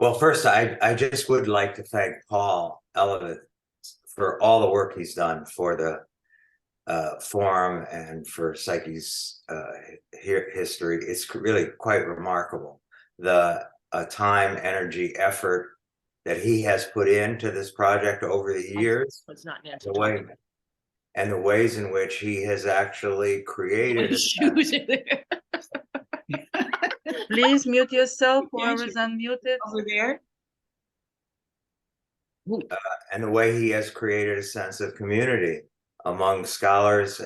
Well, first, I just would like to thank Paul Elevith for all the work he's done for the forum and for Psyche's history. It's really quite remarkable. The time, energy, effort that he has put into this project over the years, It's not Nancy. And the ways in which he has actually created. Please mute yourself, whoever's unmuted. Over there. And the way he has created a sense of community among scholars,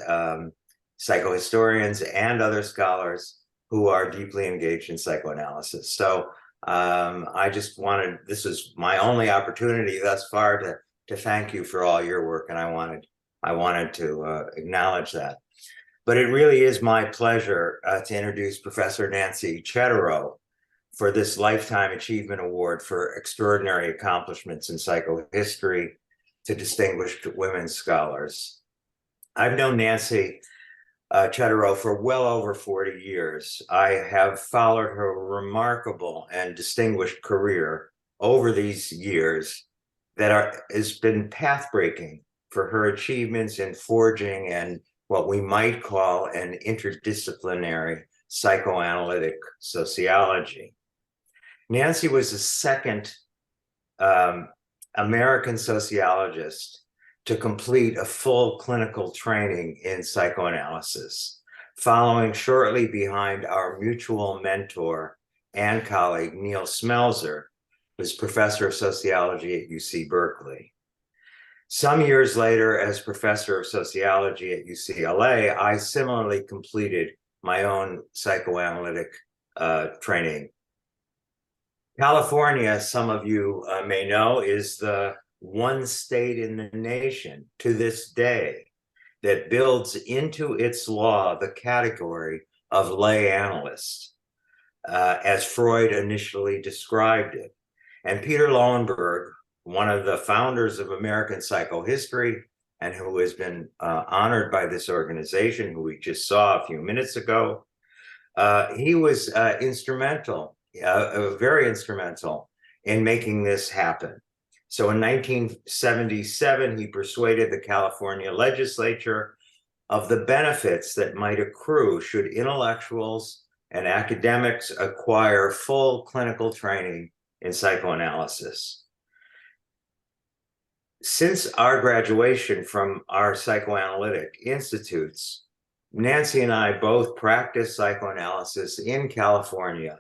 psychohistorians, and other scholars who are deeply engaged in psychoanalysis. So I just wanted, this is my only opportunity thus far to thank you for all your work, and I wanted to acknowledge that. But it really is my pleasure to introduce Professor Nancy Chodorow for this Lifetime Achievement Award for Extraordinary Accomplishments in Psychohistory to Distinguished Women Scholars. I've known Nancy Chodorow for well over 40 years. I have followed her remarkable and distinguished career over these years that has been path-breaking for her achievements in forging and what we might call an interdisciplinary psychoanalytic sociology. Nancy was the second American sociologist to complete a full clinical training in psychoanalysis, following shortly behind our mutual mentor and colleague, Neil Smelzer, who's professor of sociology at UC Berkeley. Some years later, as professor of sociology at UCLA, I similarly completed my own psychoanalytic training. California, some of you may know, is the one state in the nation to this day that builds into its law the category of lay analyst, as Freud initially described it. And Peter Lowenberg, one of the founders of American Psychohistory, and who has been honored by this organization, who we just saw a few minutes ago, he was instrumental, very instrumental in making this happen. So in 1977, he persuaded the California legislature of the benefits that might accrue should intellectuals and academics acquire full clinical training in psychoanalysis. Since our graduation from our psychoanalytic institutes, Nancy and I both practiced psychoanalysis in California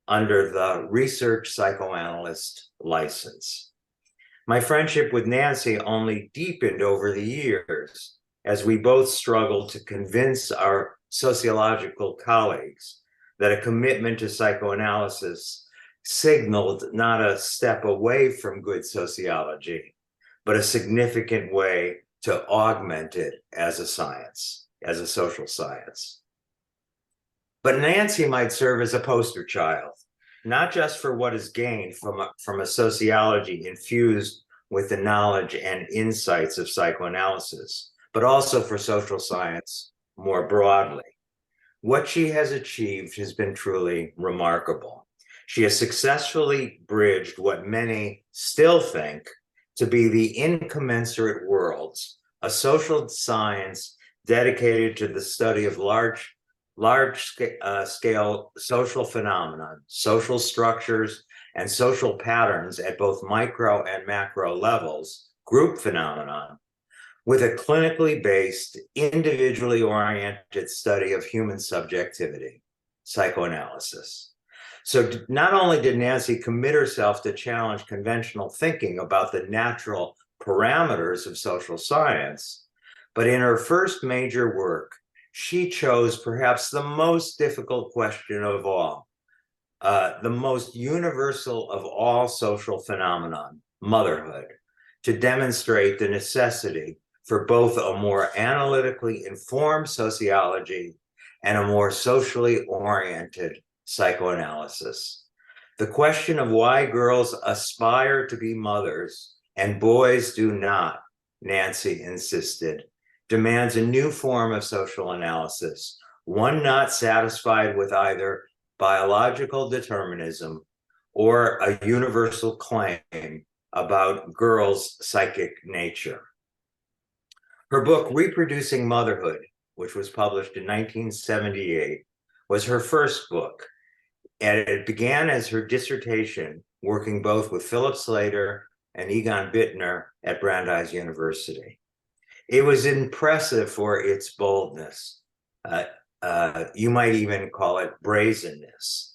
under the research psychoanalyst license. My friendship with Nancy only deepened over the years as we both struggled to convince our sociological colleagues that a commitment to psychoanalysis signaled not a step away from good sociology, but a significant way to augment it as a science, as a social science. But Nancy might serve as a poster child, not just for what is gained from a sociology infused with the knowledge and insights of psychoanalysis, but also for social science more broadly. What she has achieved has been truly remarkable. She has successfully bridged what many still think to be the incommensurate worlds, a social science dedicated to the study of large-scale social phenomena, social structures, and social patterns at both micro and macro levels, group phenomenon, with a clinically based, individually oriented study of human subjectivity, psychoanalysis. So not only did Nancy commit herself to challenge conventional thinking about the natural parameters of social science, but in her first major work, she chose perhaps the most difficult question of all, the most universal of all social phenomenon, motherhood, to demonstrate the necessity for both a more analytically informed sociology and a more socially oriented psychoanalysis. The question of why girls aspire to be mothers and boys do not, Nancy insisted, demands a new form of social analysis, one not satisfied with either biological determinism or a universal claim about girls' psychic nature. Her book, Reproducing Motherhood, which was published in 1978, was her first book, and it began as her dissertation, working both with Philip Slater and Egon Bittner at Brandeis University. It was impressive for its boldness. You might even call it brazenness,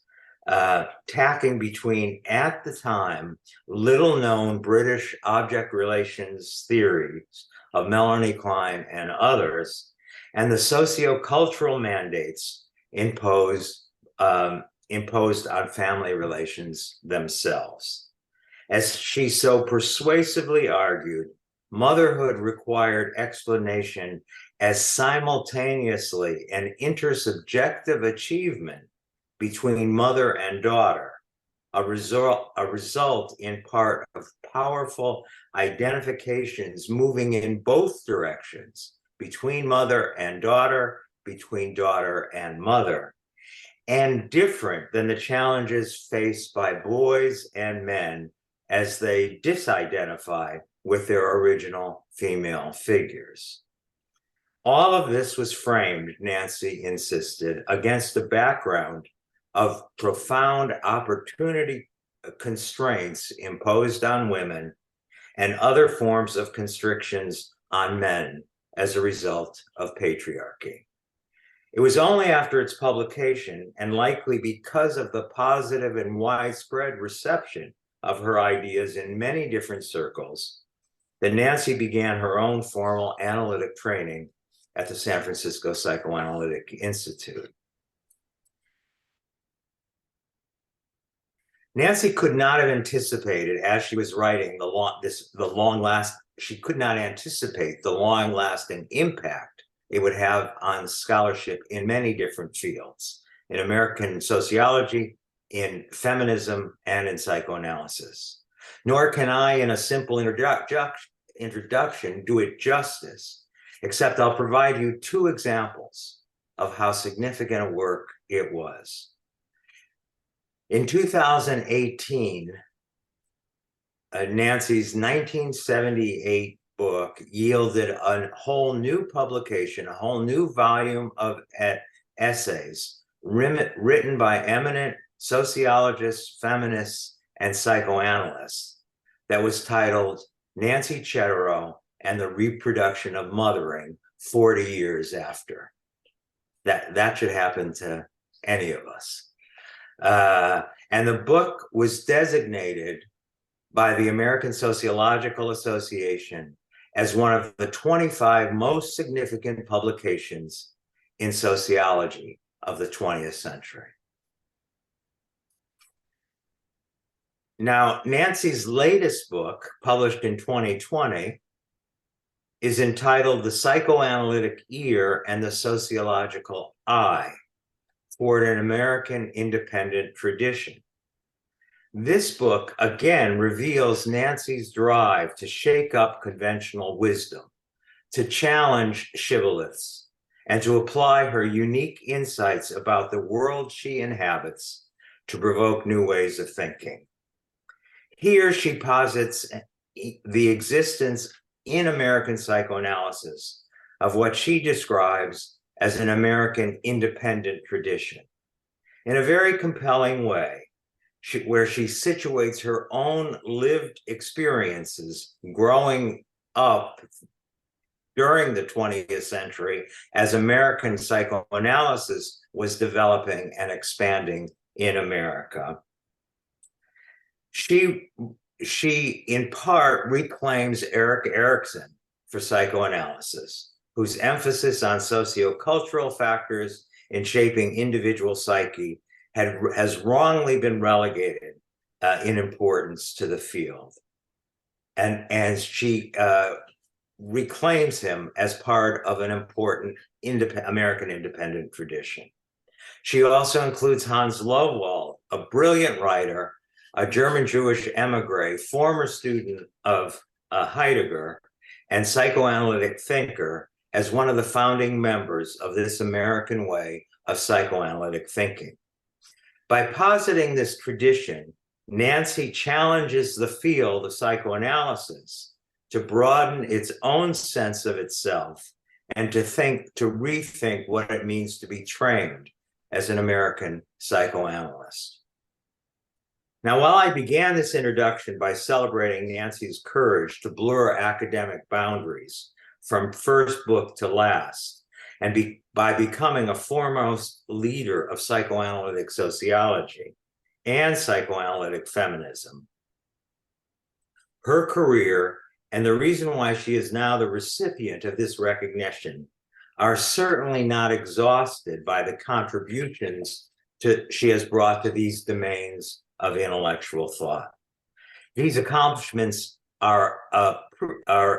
tacking between, at the time, little-known British object relations theories of Melanie Klein and others, and the sociocultural mandates imposed on family relations themselves. As she so persuasively argued, motherhood required explanation as simultaneously an intersubjective achievement between mother and daughter, a result in part of powerful identifications moving in both directions, between mother and daughter, between daughter and mother, and different than the challenges faced by boys and men as they disidentify with their original female figures. All of this was framed, Nancy insisted, against a background of profound opportunity constraints imposed on women and other forms of constrictions on men as a result of patriarchy. It was only after its publication, and likely because of the positive and widespread reception of her ideas in many different circles, that Nancy began her own formal analytic training at the San Francisco Psychoanalytic Institute. Nancy could not have anticipated, as she was writing she could not anticipate the long-lasting impact it would have on scholarship in many different fields, in American sociology, in feminism, and in psychoanalysis. Nor can I, in a simple introduction, do it justice, except I'll provide you two examples of how significant a work it was. In 2018, Nancy's 1978 book yielded a whole new publication, a whole new volume of essays written by eminent sociologists, feminists, and psychoanalysts that was titled Nancy Chodorow and the Reproduction of Mothering 40 Years After. That should happen to any of us. And the book was designated by the American Sociological Association as one of the 25 most significant publications in sociology of the 20th century. Now, Nancy's latest book, published in 2020, is entitled The Psychoanalytic Ear and the Sociological Eye: Toward an American Independent Tradition. This book again reveals Nancy's drive to shake up conventional wisdom, to challenge shibboleths, and to apply her unique insights about the world she inhabits to provoke new ways of thinking. Here she posits the existence in American psychoanalysis of what she describes as an American independent tradition, in a very compelling way, where she situates her own lived experiences growing up during the 20th century as American psychoanalysis was developing and expanding in America. She in part reclaims Erik Erikson for psychoanalysis, whose emphasis on sociocultural factors in shaping individual psyche has wrongly been relegated in importance to the field. And she reclaims him as part of an important American independent tradition. She also includes Hans Lowald, a brilliant writer, a German Jewish emigre, former student of Heidegger, and psychoanalytic thinker, as one of the founding members of this American way of psychoanalytic thinking. By positing this tradition, Nancy challenges the field of psychoanalysis to broaden its own sense of itself and to rethink what it means to be trained as an American psychoanalyst. Now, while I began this introduction by celebrating Nancy's courage to blur academic boundaries from first book to last, and by becoming a foremost leader of psychoanalytic sociology and psychoanalytic feminism, her career and the reason why she is now the recipient of this recognition are certainly not exhausted by the contributions she has brought to these domains of intellectual thought. These accomplishments are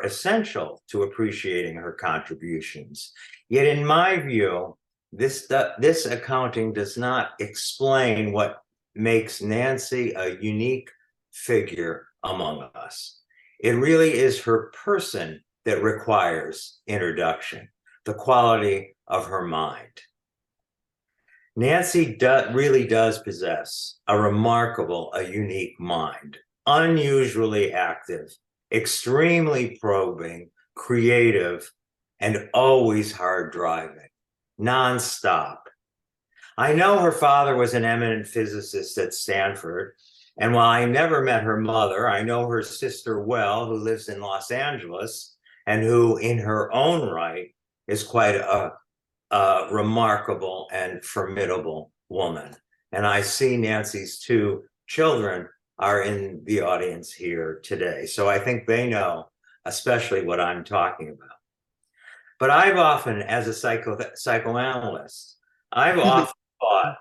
essential to appreciating her contributions. Yet in my view, this accounting does not explain what makes Nancy a unique figure among us. It really is her person that requires introduction, the quality of her mind. Nancy really does possess a remarkable, a unique mind, unusually active, extremely probing, creative, and always hard driving, nonstop. I know her father was an eminent physicist at Stanford, and while I never met her mother, I know her sister well, who lives in Los Angeles, and who in her own right is quite a remarkable and formidable woman. And I see Nancy's two children are in the audience here today. So I think they know especially what I'm talking about. But I've often, as a psychoanalyst, I've often thought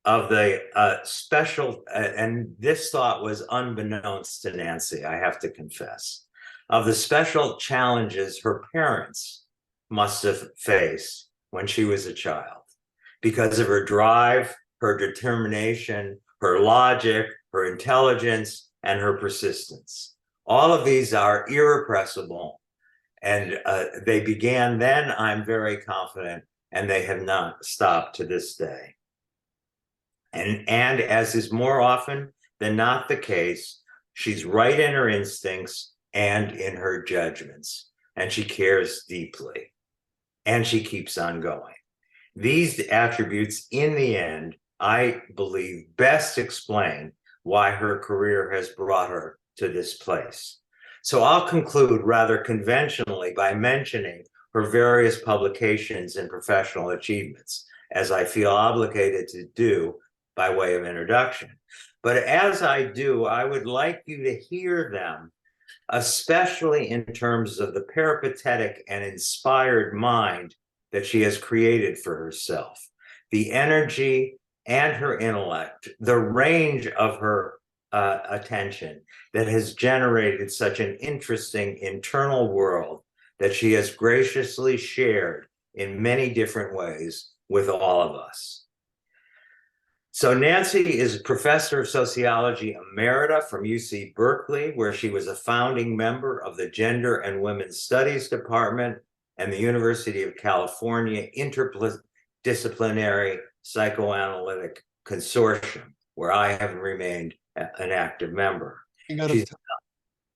of the special, and this thought was unbeknownst to Nancy, I have to confess, of the special challenges her parents must have faced when she was a child because of her drive, her determination, her logic, her intelligence, and her persistence. All of these are irrepressible, and they began then, I'm very confident, and they have not stopped to this day. And as is more often than not the case, she's right in her instincts and in her judgments, and she cares deeply, and she keeps on going. These attributes, in the end, I believe best explain why her career has brought her to this place. So I'll conclude rather conventionally by mentioning her various publications and professional achievements, as I feel obligated to do by way of introduction. But as I do, I would like you to hear them, especially in terms of the peripatetic and inspired mind that she has created for herself, the energy and her intellect, the range of her attention that has generated such an interesting internal world that she has graciously shared in many different ways with all of us. So Nancy is a professor of sociology emerita from UC Berkeley, where she was a founding member of the Gender and Women's Studies Department and the University of California Interdisciplinary Psychoanalytic Consortium, where I have remained an active member.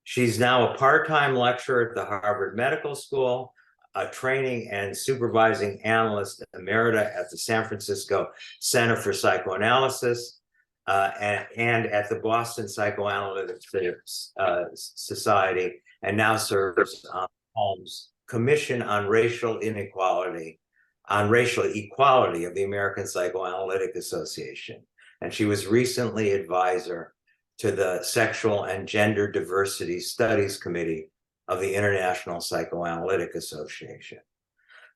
She's now a part-time lecturer at the Harvard Medical School, a training and supervising analyst emerita at the San Francisco Center for Psychoanalysis and at the Boston Psychoanalytic Society, and now serves on Holmes' Commission on Racial Equality of the American Psychoanalytic Association. And she was recently advisor to the Sexual and Gender Diversity Studies Committee of the International Psychoanalytic Association.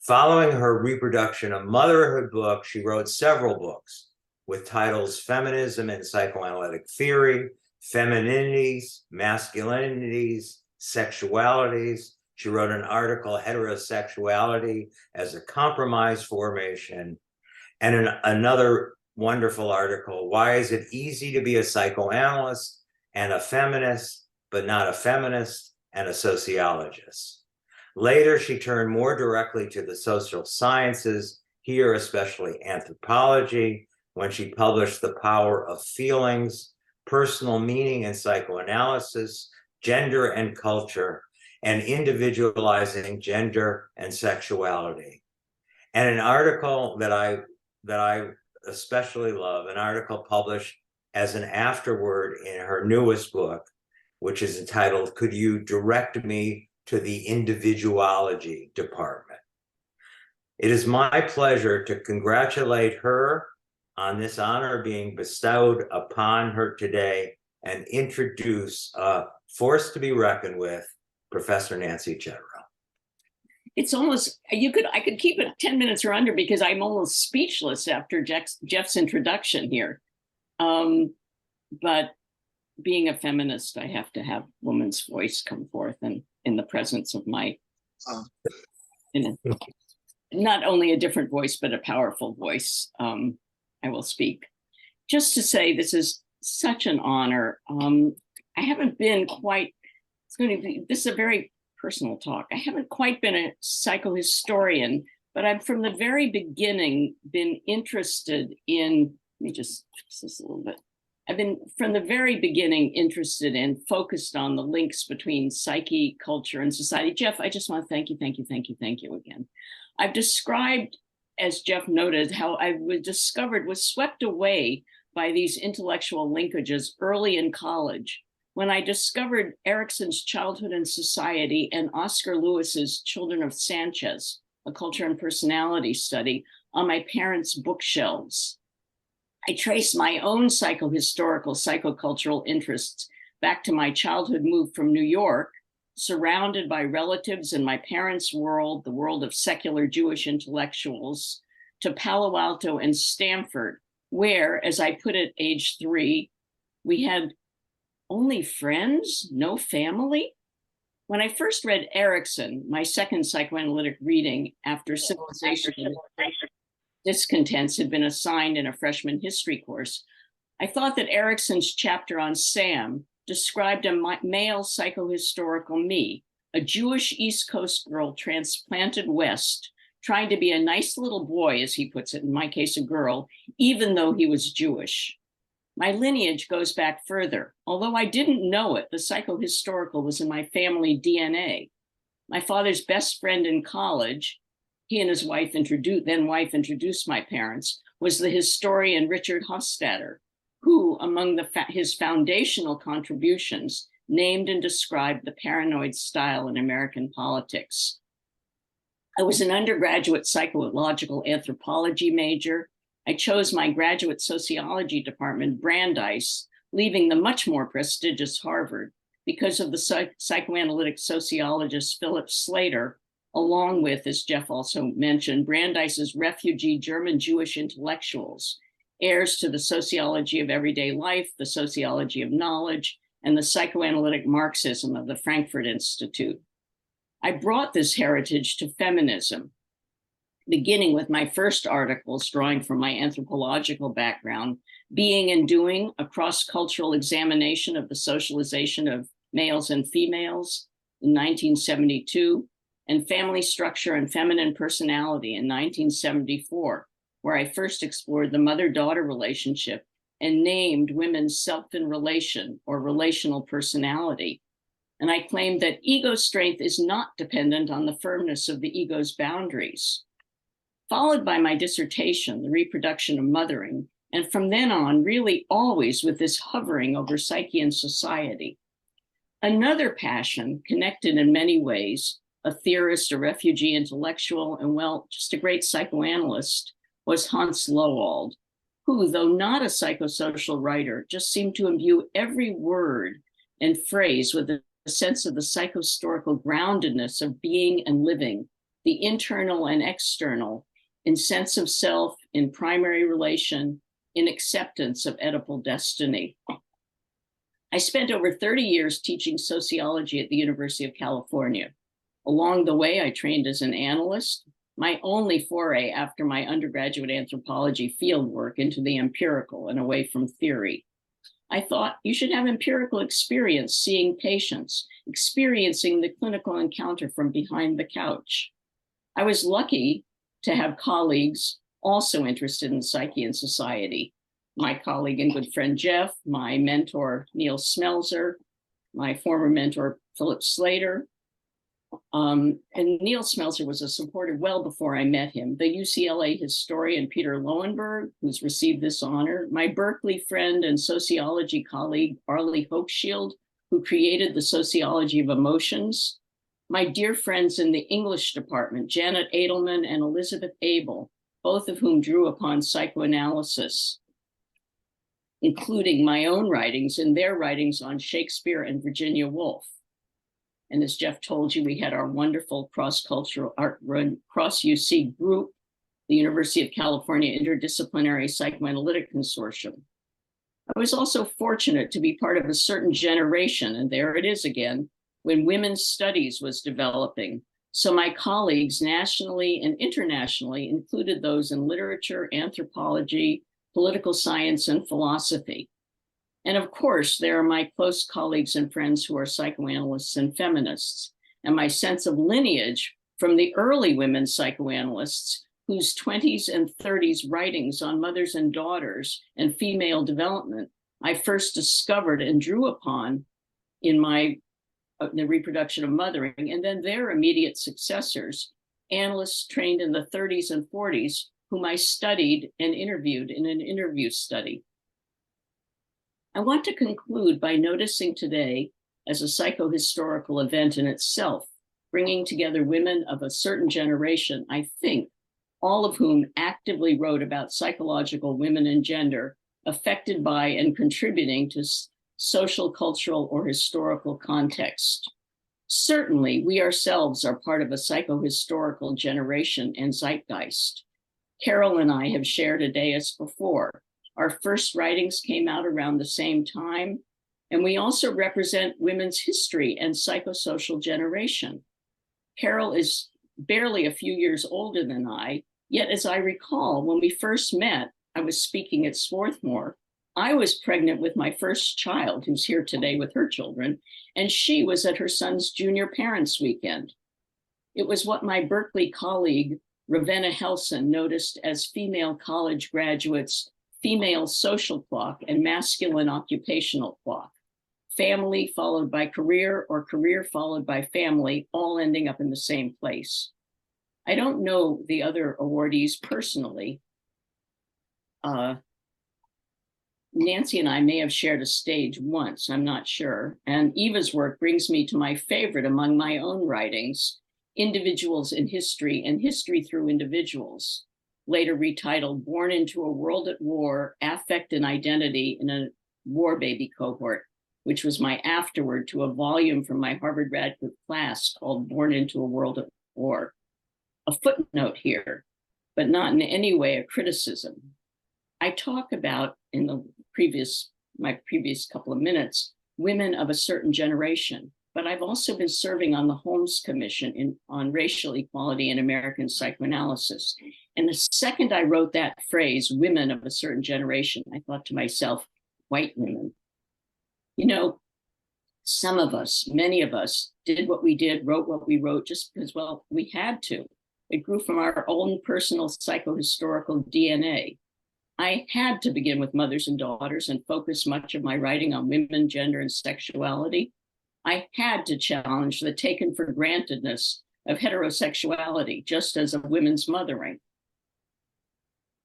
Following her reproduction of motherhood book, she wrote several books with titles Feminism and Psychoanalytic Theory, Femininities, Masculinities, Sexualities. She wrote an article, Heterosexuality as a Compromise Formation, and another wonderful article, Why is it easy to be a psychoanalyst and a feminist, but not a feminist and a sociologist? Later, she turned more directly to the social sciences, here especially anthropology, when she published The Power of Feelings, Personal Meaning in Psychoanalysis, Gender and Culture, and Individualizing Gender and Sexuality. And an article that I especially love, an article published as an afterword in her newest book, which is entitled, Could You Direct Me to the Individuology Department? It is my pleasure to congratulate her on this honor being bestowed upon her today and introduce a force to be reckoned with, Professor Nancy Chodorow. It's almost, I could keep it 10 minutes or under because I'm almost speechless after Jeff's introduction here. But being a feminist, I have to have woman's voice come forth and in the presence of my, not only a different voice, but a powerful voice, I will speak. Just to say, this is such an honor. I haven't been quite, this is a very personal talk. I haven't quite been a psychohistorian, but I've from the very beginning been interested in, let me just fix this a little bit. I've been from the very beginning interested in, focused on the links between psyche, culture, and society. Jeff, I just want to thank you again. I've described, as Jeff noted, how I was swept away by these intellectual linkages early in college, when I discovered Erickson's Childhood and Society and Oscar Lewis's Children of Sanchez, a culture and personality study, on my parents' bookshelves. I traced my own psychohistorical, psychocultural interests back to my childhood move from New York, surrounded by relatives in my parents' world, the world of secular Jewish intellectuals, to Palo Alto and Stanford, where, as I put it, age 3, we had only friends, no family. When I first read Erickson, my second psychoanalytic reading after Civilization and Discontents had been assigned in a freshman history course, I thought that Erickson's chapter on Sam described a male psychohistorical me, a Jewish East Coast girl transplanted west, trying to be a nice little boy, as he puts it, in my case, a girl, even though he was Jewish. My lineage goes back further. Although I didn't know it, the psychohistorical was in my family DNA. My father's best friend in college, he and his wife introduced my parents, was the historian Richard Hofstadter, who, among his foundational contributions, named and described the paranoid style in American politics. I was an undergraduate psychological anthropology major. I chose my graduate sociology department, Brandeis, leaving the much more prestigious Harvard because of the psychoanalytic sociologist Philip Slater, along with, as Jeff also mentioned, Brandeis's refugee German Jewish intellectuals, heirs to the sociology of everyday life, the sociology of knowledge, and the psychoanalytic Marxism of the Frankfurt Institute. I brought this heritage to feminism, beginning with my first articles drawing from my anthropological background, Being and Doing, a cross-cultural examination of the socialization of males and females in 1972, and Family Structure and Feminine Personality in 1974, where I first explored the mother-daughter relationship and named women's self in relation or relational personality. And I claimed that ego strength is not dependent on the firmness of the ego's boundaries. Followed by my dissertation, The Reproduction of Mothering, and from then on, really always with this hovering over psyche and society. Another passion, connected in many ways, a theorist, a refugee intellectual, and well, just a great psychoanalyst, was Hans Lowald, who, though not a psychosocial writer, just seemed to imbue every word and phrase with a sense of the psychohistorical groundedness of being and living, the internal and external, in sense of self, in primary relation, in acceptance of Oedipal destiny. I spent over 30 years teaching sociology at the University of California. Along the way, I trained as an analyst, my only foray after my undergraduate anthropology fieldwork into the empirical and away from theory. I thought you should have empirical experience seeing patients, experiencing the clinical encounter from behind the couch. I was lucky to have colleagues, also interested in psyche and society. My colleague and good friend Jeff, my mentor Neil Smelser, my former mentor Philip Slater. And Neil Smelser was a supporter well before I met him. The UCLA historian Peter Lowenberg, who's received this honor. My Berkeley friend and sociology colleague Arlie Hochschild, who created the sociology of emotions. My dear friends in the English department, Janet Edelman and Elizabeth Abel, both of whom drew upon psychoanalysis, including my own writings and their writings on Shakespeare and Virginia Woolf. And as Jeff told you, we had our wonderful cross-cultural cross-UC group, the University of California Interdisciplinary Psychoanalytic Consortium. I was also fortunate to be part of a certain generation, and there it is again, when women's studies was developing. So my colleagues nationally and internationally included those in literature, anthropology, political science, and philosophy. And of course, there are my close colleagues and friends who are psychoanalysts and feminists, and my sense of lineage from the early women psychoanalysts whose 20s and 30s writings on mothers and daughters and female development I first discovered and drew upon in the reproduction of mothering, and then their immediate successors, analysts trained in the 30s and 40s, whom I studied and interviewed in an interview study. I want to conclude by noticing today, as a psychohistorical event in itself, bringing together women of a certain generation, I think, all of whom actively wrote about psychological women and gender, affected by and contributing to social, cultural, or historical context. Certainly, we ourselves are part of a psychohistorical generation and zeitgeist. Carol and I have shared a dais before. Our first writings came out around the same time, and we also represent women's history and psychosocial generation. Carol is barely a few years older than I, yet as I recall, when we first met, I was speaking at Swarthmore. I was pregnant with my first child, who's here today with her children, and she was at her son's junior parents' weekend. It was what my Berkeley colleague, Ravenna Helson, noticed as female college graduates' female social clock and masculine occupational clock. Family followed by career, or career followed by family, all ending up in the same place. I don't know the other awardees personally. Nancy and I may have shared a stage once, I'm not sure. And Eva's work brings me to my favorite among my own writings, Individuals in History and History Through Individuals, later retitled Born into a World at War, Affect and Identity in a War Baby Cohort, which was my afterword to a volume from my Harvard graduate class called Born into a World at War. A footnote here, but not in any way a criticism. I talk about in my previous couple of minutes, women of a certain generation, but I've also been serving on the Holmes Commission on Racial Equality in American Psychoanalysis. And the second I wrote that phrase, women of a certain generation, I thought to myself, white women. You know, some of us, many of us, did what we did, wrote what we wrote, just because, well, we had to. It grew from our own personal psychohistorical DNA. I had to begin with mothers and daughters and focus much of my writing on women, gender, and sexuality. I had to challenge the taken for grantedness of heterosexuality, just as of women's mothering.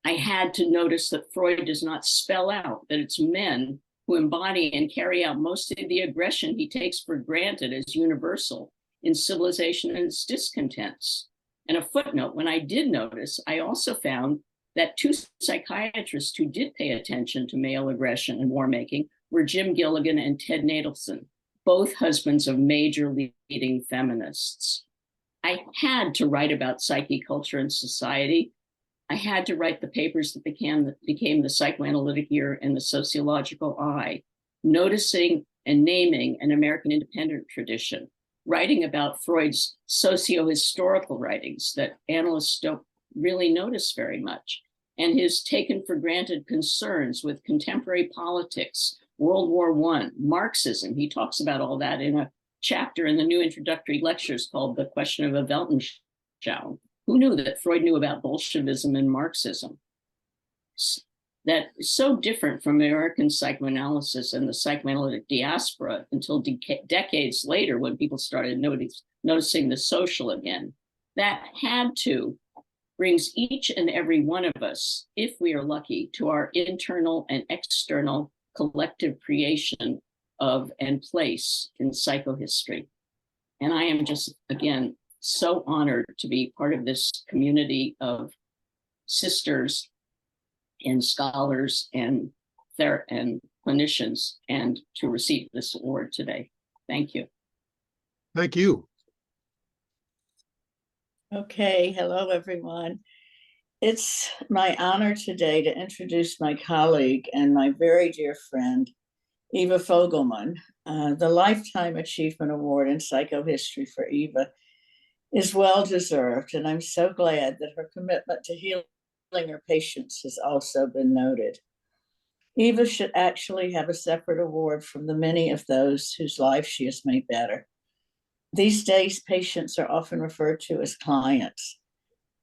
I had to notice that Freud does not spell out that it's men who embody and carry out most of the aggression he takes for granted as universal in civilization and its discontents. And a footnote, when I did notice, I also found that two psychiatrists who did pay attention to male aggression and war making were Jim Gilligan and Ted Natelson, both husbands of major leading feminists. I had to write about psyche, culture, and society. I had to write the papers that became the psychoanalytic ear and the sociological eye, noticing and naming an American independent tradition, writing about Freud's socio-historical writings that analysts don't really notice very much, and his taken for granted concerns with contemporary politics, World War I, Marxism. He talks about all that in a chapter in the new introductory lectures called The Question of a Weltanschauung, Who knew that Freud knew about Bolshevism and Marxism? That is so different from American psychoanalysis and the psychoanalytic diaspora until decades later, when people started noticing the social again. That had to brings each and every one of us, if we are lucky, to our internal and external collective creation of and place in psychohistory. And I am just, again, so honored to be part of this community of sisters and scholars and clinicians, and to receive this award today. Thank you. Thank you. Okay, hello everyone. It's my honor today to introduce my colleague and my very dear friend, Eva Fogelman. The Lifetime Achievement Award in Psychohistory for Eva is well deserved, and I'm so glad that her commitment to healing her patients has also been noted. Eva should actually have a separate award from the many of those whose lives she has made better. These days, patients are often referred to as clients,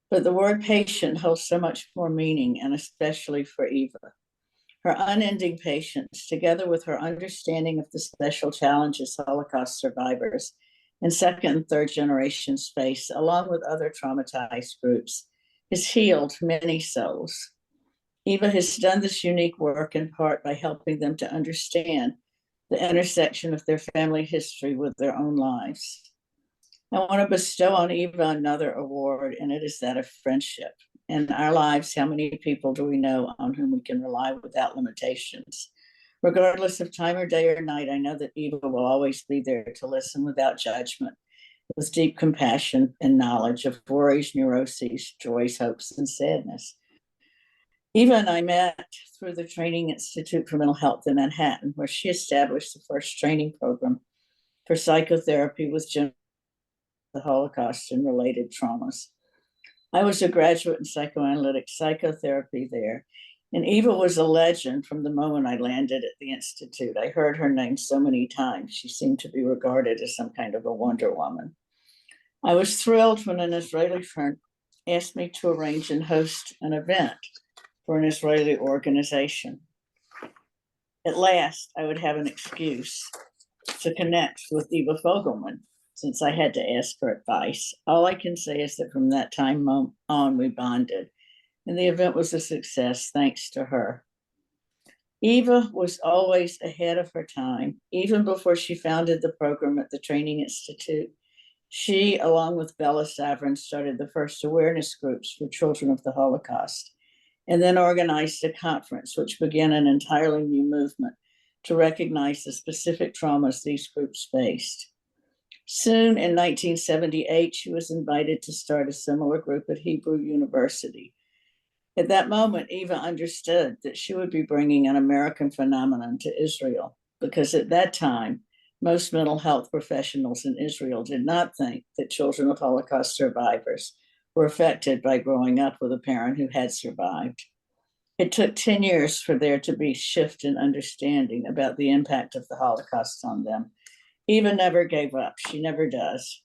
but the word patient holds so much more meaning, and especially for Eva. Her unending patience, together with her understanding of the special challenges Holocaust survivors and second and third generations face, along with other traumatized groups, has healed many souls. Eva has done this unique work in part by helping them to understand the intersection of their family history with their own lives. I want to bestow on Eva another award, and it is that of friendship. In our lives, how many people do we know on whom we can rely without limitations? Regardless of time or day or night, I know that Eva will always be there to listen without judgment, with deep compassion and knowledge of worries, neuroses, joys, hopes, and sadness. Eva and I met through the Training Institute for Mental Health in Manhattan, where she established the first training program for psychotherapy with the Holocaust and related traumas. I was a graduate in psychoanalytic psychotherapy there, and Eva was a legend from the moment I landed at the Institute. I heard her name so many times. She seemed to be regarded as some kind of a Wonder Woman. I was thrilled when an Israeli friend asked me to arrange and host an event for an Israeli organization. At last, I would have an excuse to connect with Eva Fogelman, since I had to ask for advice. All I can say is that from that time on, we bonded, and the event was a success thanks to her. Eva was always ahead of her time. Even before she founded the program at the Training Institute, she, along with Bella Savrin, started the first awareness groups for children of the Holocaust, and then organized a conference which began an entirely new movement to recognize the specific traumas these groups faced. Soon in 1978, she was invited to start a similar group at Hebrew University. At that moment, Eva understood that she would be bringing an American phenomenon to Israel, because at that time, most mental health professionals in Israel did not think that children of Holocaust survivors were affected by growing up with a parent who had survived. It took 10 years for there to be a shift in understanding about the impact of the Holocaust on them. Eva never gave up. She never does.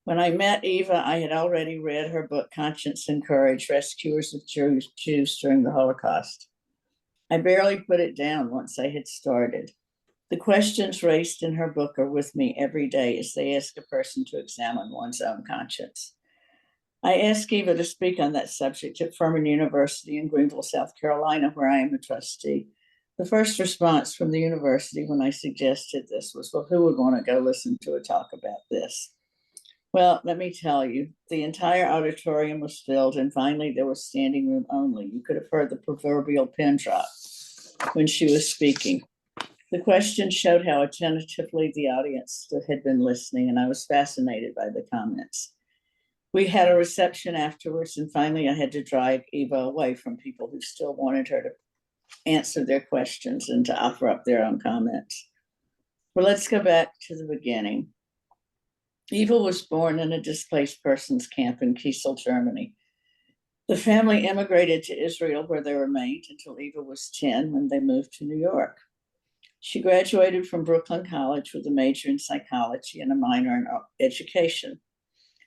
When I met Eva, I had already read her book, Conscience and Courage, Rescuers of Jews During the Holocaust. I barely put it down once I had started. The questions raised in her book are with me every day as they ask a person to examine one's own conscience. I asked Eva to speak on that subject at Furman University in Greenville, South Carolina, where I am a trustee. The first response from the university when I suggested this was, well, who would want to go listen to a talk about this? Well, let me tell you, the entire auditorium was filled, and finally there was standing room only. You could have heard the proverbial pin drop when she was speaking. The question showed how attentively the audience had been listening, and I was fascinated by the comments. We had a reception afterwards, and finally I had to drive Eva away from people who still wanted her to answer their questions and to offer up their own comments. Well, let's go back to the beginning. Eva was born in a displaced persons camp in Kiesel, Germany. The family immigrated to Israel, where they remained until Eva was 10 when they moved to New York. She graduated from Brooklyn College with a major in psychology and a minor in education.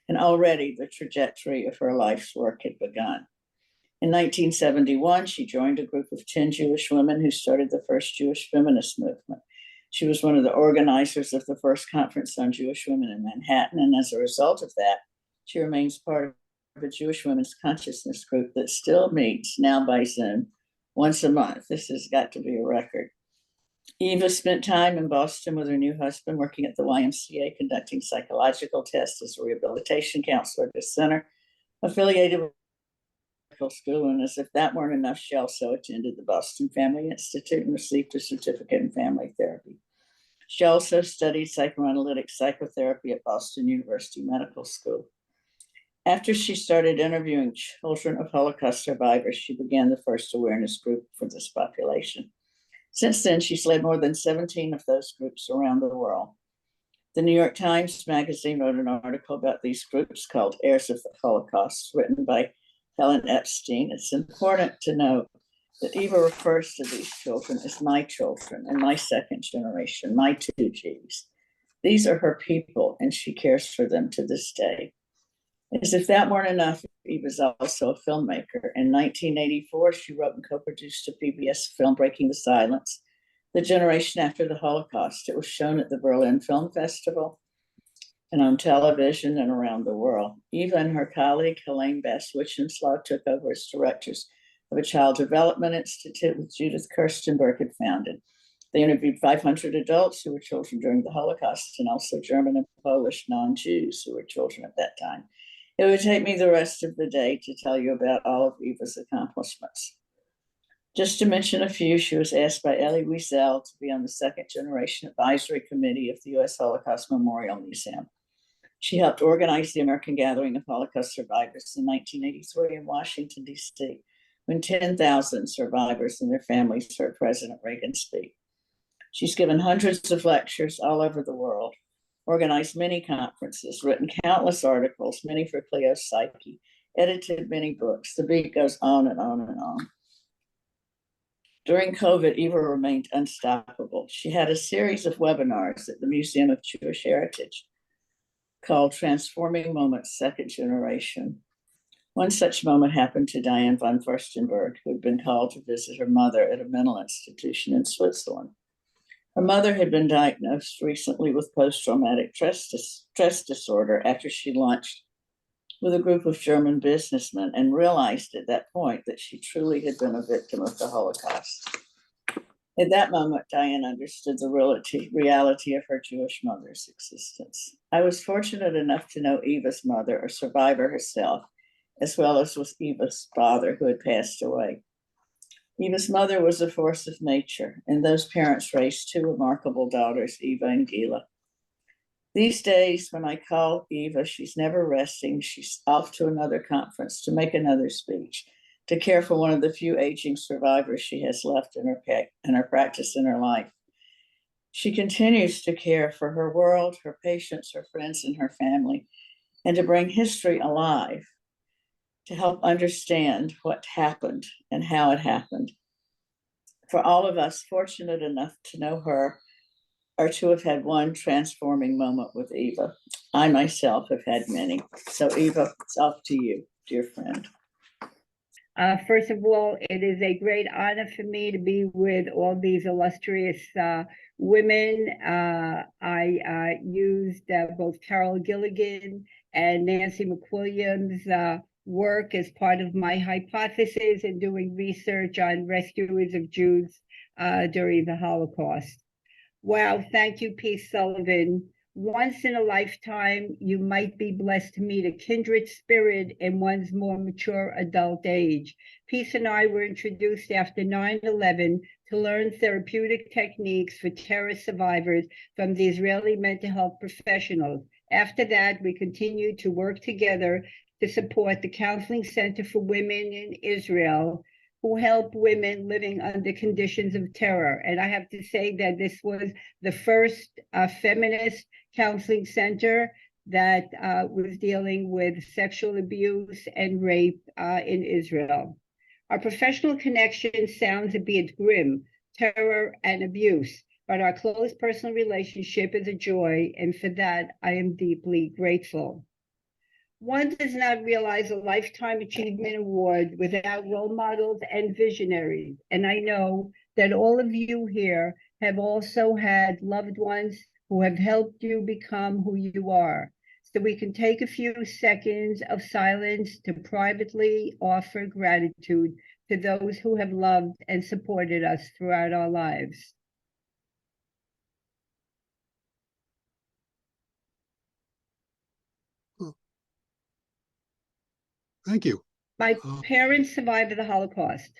and already the trajectory of her life's work had begun. In 1971, she joined a group of 10 Jewish women who started the first Jewish feminist movement. She was one of the organizers of the first conference on Jewish women in Manhattan, and as a result of that, she remains part of a Jewish women's consciousness group that still meets now by Zoom once a month. This has got to be a record. Eva spent time in Boston with her new husband, working at the YMCA, conducting psychological tests as a rehabilitation counselor at the center affiliated with medical school. And as if that weren't enough, she also attended the Boston Family Institute and received a certificate in family therapy. She also studied psychoanalytic psychotherapy at Boston University Medical School. After she started interviewing children of Holocaust survivors, she began the first awareness group for this population. Since then, she's led more than 17 of those groups around the world. The New York Times Magazine wrote an article about these groups called Heirs of the Holocaust, written by Helen Epstein. It's important to note that Eva refers to these children as my children and my second generation, my 2Gs. These are her people, and she cares for them to this day. As if that weren't enough, Eva's also a filmmaker. In 1984, she wrote and co-produced a PBS film, Breaking the Silence, The Generation After the Holocaust. It was shown at the Berlin Film Festival and on television and around the world. Eva and her colleague, Helene Bass-Wichenslau, took over as directors of a child development institute which Judith Kirstenberg had founded. They interviewed 500 adults who were children during the Holocaust, and also German and Polish non-Jews who were children at that time. It would take me the rest of the day to tell you about all of Eva's accomplishments. Just to mention a few, she was asked by Elie Wiesel to be on the second generation advisory committee of the U.S. Holocaust Memorial Museum. She helped organize the American Gathering of Holocaust Survivors in 1983 in Washington, D.C., when 10,000 survivors and their families heard President Reagan speak. She's given hundreds of lectures all over the world, organized many conferences, written countless articles, many for Clio Psyche, edited many books. The beat goes on and on and on. During COVID, Eva remained unstoppable. She had a series of webinars at the Museum of Jewish Heritage called Transforming Moments, Second Generation. One such moment happened to Diane von Furstenberg, who had been called to visit her mother at a mental institution in Switzerland. Her mother had been diagnosed recently with post-traumatic stress disorder after she lunched with a group of German businessmen and realized at that point that she truly had been a victim of the Holocaust. At that moment, Diane understood the reality of her Jewish mother's existence. I was fortunate enough to know Eva's mother, a survivor herself, as well as with Eva's father, who had passed away. Eva's mother was a force of nature, and those parents raised two remarkable daughters, Eva and Gila. These days, when I call Eva, she's never resting. She's off to another conference to make another speech, to care for one of the few aging survivors she has left in her practice in her life. She continues to care for her world, her patients, her friends, and her family, and to bring history alive, to help understand what happened and how it happened. For all of us fortunate enough to know her or to have had one transforming moment with Eva, I myself have had many. So Eva, it's off to you, dear friend. First of all, it is a great honor for me to be with all these illustrious women. I used both Carol Gilligan and Nancy McWilliams' work as part of my hypothesis in doing research on rescuers of Jews during the Holocaust. Wow, thank you, Peace Sullivan. Once in a lifetime, you might be blessed to meet a kindred spirit in one's more mature adult age. Peace and I were introduced after 9/11 to learn therapeutic techniques for terror survivors from the Israeli mental health professionals. After that, we continued to work together to support the Counseling Center for Women in Israel, who help women living under conditions of terror. And I have to say that this was the first feminist counseling center that was dealing with sexual abuse and rape in Israel. Our professional connection sounds a bit grim, terror and abuse, but our close personal relationship is a joy, and for that I am deeply grateful. One does not realize a Lifetime Achievement Award without role models and visionaries. And I know that all of you here have also had loved ones who have helped you become who you are. So we can take a few seconds of silence to privately offer gratitude to those who have loved and supported us throughout our lives. Thank you. My parents survived the Holocaust,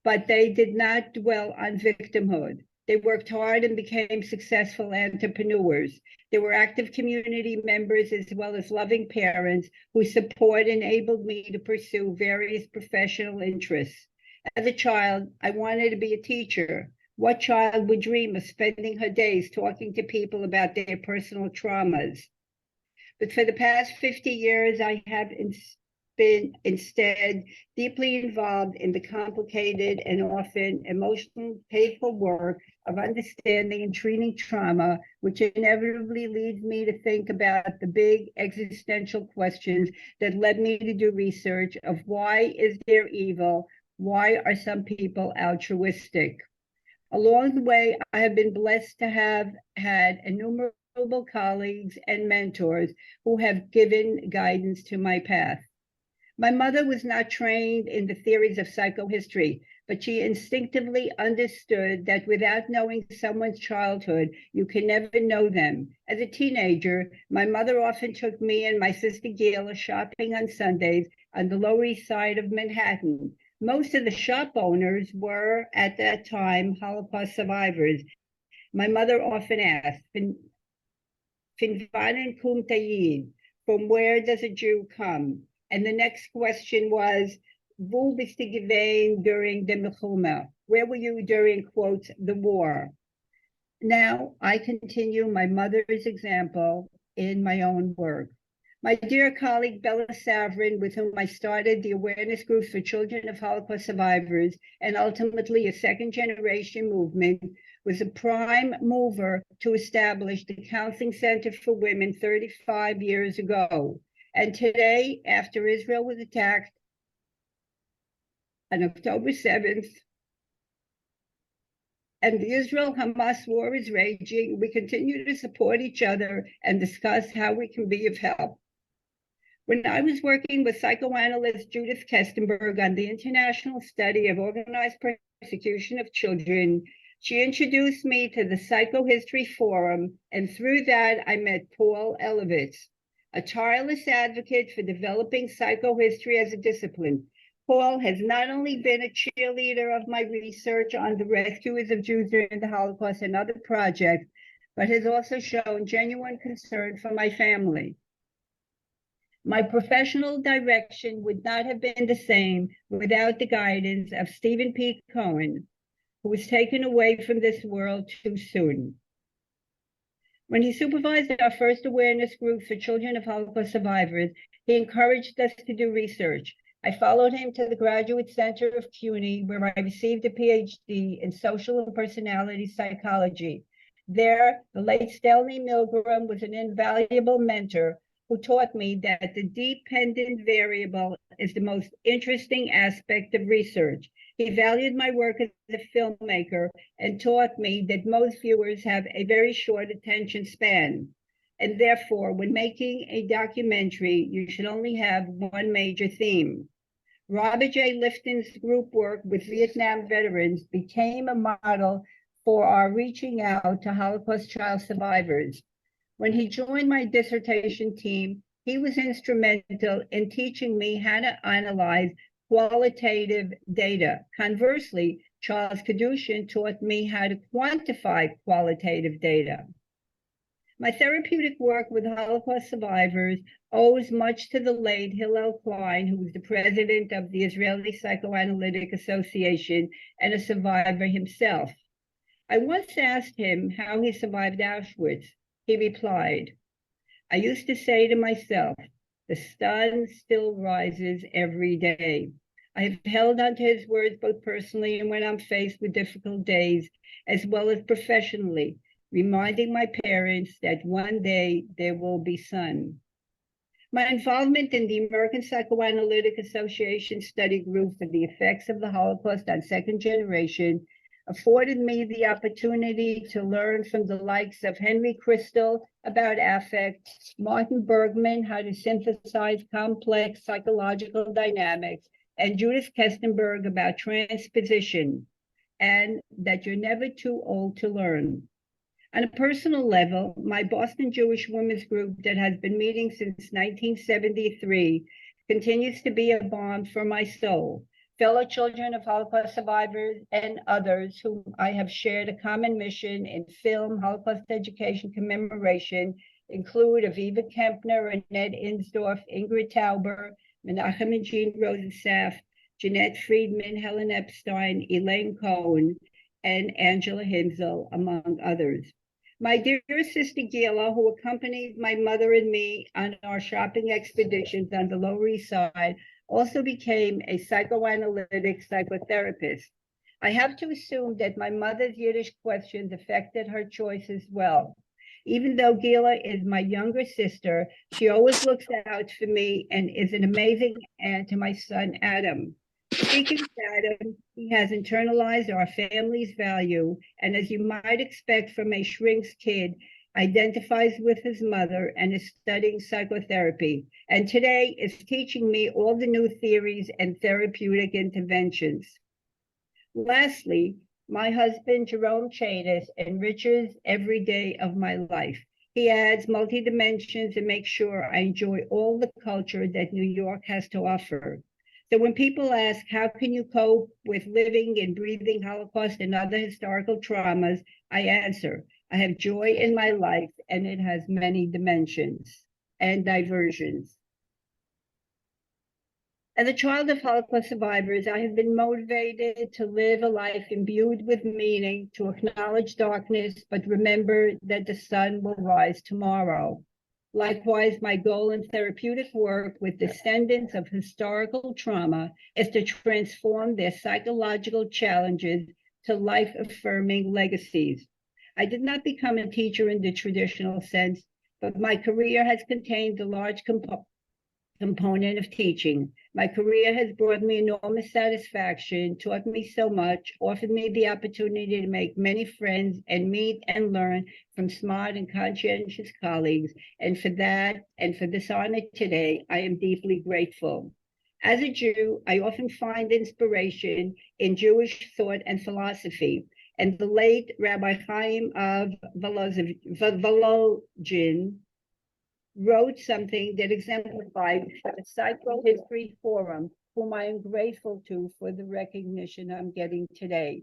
but they did not dwell on victimhood. They worked hard and became successful entrepreneurs. They were active community members as well as loving parents whose support enabled me to pursue various professional interests. As a child, I wanted to be a teacher. What child would dream of spending her days talking to people about their personal traumas? But for the past 50 years, I have been instead deeply involved in the complicated and often emotionally painful work of understanding and treating trauma, which inevitably leads me to think about the big existential questions that led me to do research of why is there evil? Why are some people altruistic? Along the way, I have been blessed to have had innumerable colleagues and mentors who have given guidance to my path. My mother was not trained in the theories of psychohistory, but she instinctively understood that without knowing someone's childhood, you can never know them. As a teenager, my mother often took me and my sister Gila shopping on Sundays on the Lower East Side of Manhattan. Most of the shop owners were, at that time, Holocaust survivors. My mother often asked, "Fin wanneer komt hij hier?" From where does a Jew come? And the next question was, "Wo bist du gewesen during the Milchoma?" Where were you during, quote, the war? Now I continue my mother's example in my own work. My dear colleague Bella Saverin, with whom I started the awareness group for children of Holocaust survivors and ultimately a second generation movement, was a prime mover to establish the Counseling Center for Women 35 years ago. And today, after Israel was attacked on October 7th, and the Israel-Hamas war is raging, we continue to support each other and discuss how we can be of help. When I was working with psychoanalyst Judith Kestenberg on the international study of organized persecution of children, she introduced me to the Psychohistory Forum, and through that, I met Paul Elevitz, a tireless advocate for developing psychohistory as a discipline. Paul has not only been a cheerleader of my research on the rescuers of Jews during the Holocaust and other projects, but has also shown genuine concern for my family. My professional direction would not have been the same without the guidance of Stephen P. Cohen, who was taken away from this world too soon. When he supervised our first awareness group for children of Holocaust survivors, he encouraged us to do research. I followed him to the Graduate Center of CUNY, where I received a PhD in social and personality psychology. There, the late Stanley Milgram was an invaluable mentor who taught me that the dependent variable is the most interesting aspect of research. He valued my work as a filmmaker and taught me that most viewers have a very short attention span. And therefore, when making a documentary, you should only have one major theme. Robert J. Lifton's group work with Vietnam veterans became a model for our reaching out to Holocaust child survivors. When he joined my dissertation team, he was instrumental in teaching me how to analyze qualitative data. Conversely, Charles Kadushin taught me how to quantify qualitative data. My therapeutic work with Holocaust survivors owes much to the late Hillel Klein, who was the president of the Israeli Psychoanalytic Association and a survivor himself. I once asked him how he survived Auschwitz. He replied, "I used to say to myself, the sun still rises every day." I have held onto his words both personally and when I'm faced with difficult days, as well as professionally, reminding my parents that one day there will be sun. My involvement in the American Psychoanalytic Association study group for the effects of the Holocaust on second generation afforded me the opportunity to learn from the likes of Henry Crystal about affect, Martin Bergman how to synthesize complex psychological dynamics, and Judith Kestenberg about transposition, and that you're never too old to learn. On a personal level, my Boston Jewish Women's Group that has been meeting since 1973 continues to be a balm for my soul. Fellow children of Holocaust survivors and others whom I have shared a common mission in film, Holocaust education commemoration include Aviva Kempner, Annette Insdorf, Ingrid Tauber, Menachem and Jean Rosensaf, Jeanette Friedman, Helen Epstein, Elaine Cohen, and Angela Hinsel, among others. My dear sister Gila, who accompanied my mother and me on our shopping expeditions on the Lower East Side, also became a psychoanalytic psychotherapist. I have to assume that my mother's Yiddish questions affected her choice as well. Even though Gila is my younger sister, she always looks out for me and is an amazing aunt to my son, Adam. Speaking of Adam, he has internalized our family's value, and as you might expect from a shrink's kid, identifies with his mother and is studying psychotherapy, and today is teaching me all the new theories and therapeutic interventions. Lastly, my husband, Jerome Chadis, enriches every day of my life. He adds multi-dimensions and makes sure I enjoy all the culture that New York has to offer. So when people ask, how can you cope with living and breathing Holocaust and other historical traumas, I answer, I have joy in my life and it has many dimensions and diversions. As a child of Holocaust survivors, I have been motivated to live a life imbued with meaning, to acknowledge darkness, but remember that the sun will rise tomorrow. Likewise, my goal in therapeutic work with descendants of historical trauma is to transform their psychological challenges to life-affirming legacies. I did not become a teacher in the traditional sense, but my career has contained a large component of teaching. My career has brought me enormous satisfaction, taught me so much, offered me the opportunity to make many friends and meet and learn from smart and conscientious colleagues. And for that, and for this honor today, I am deeply grateful. As a Jew, I often find inspiration in Jewish thought and philosophy. And the late Rabbi Chaim of Volozhin wrote something that exemplified the Psychohistory Forum, whom I am grateful to for the recognition I'm getting today.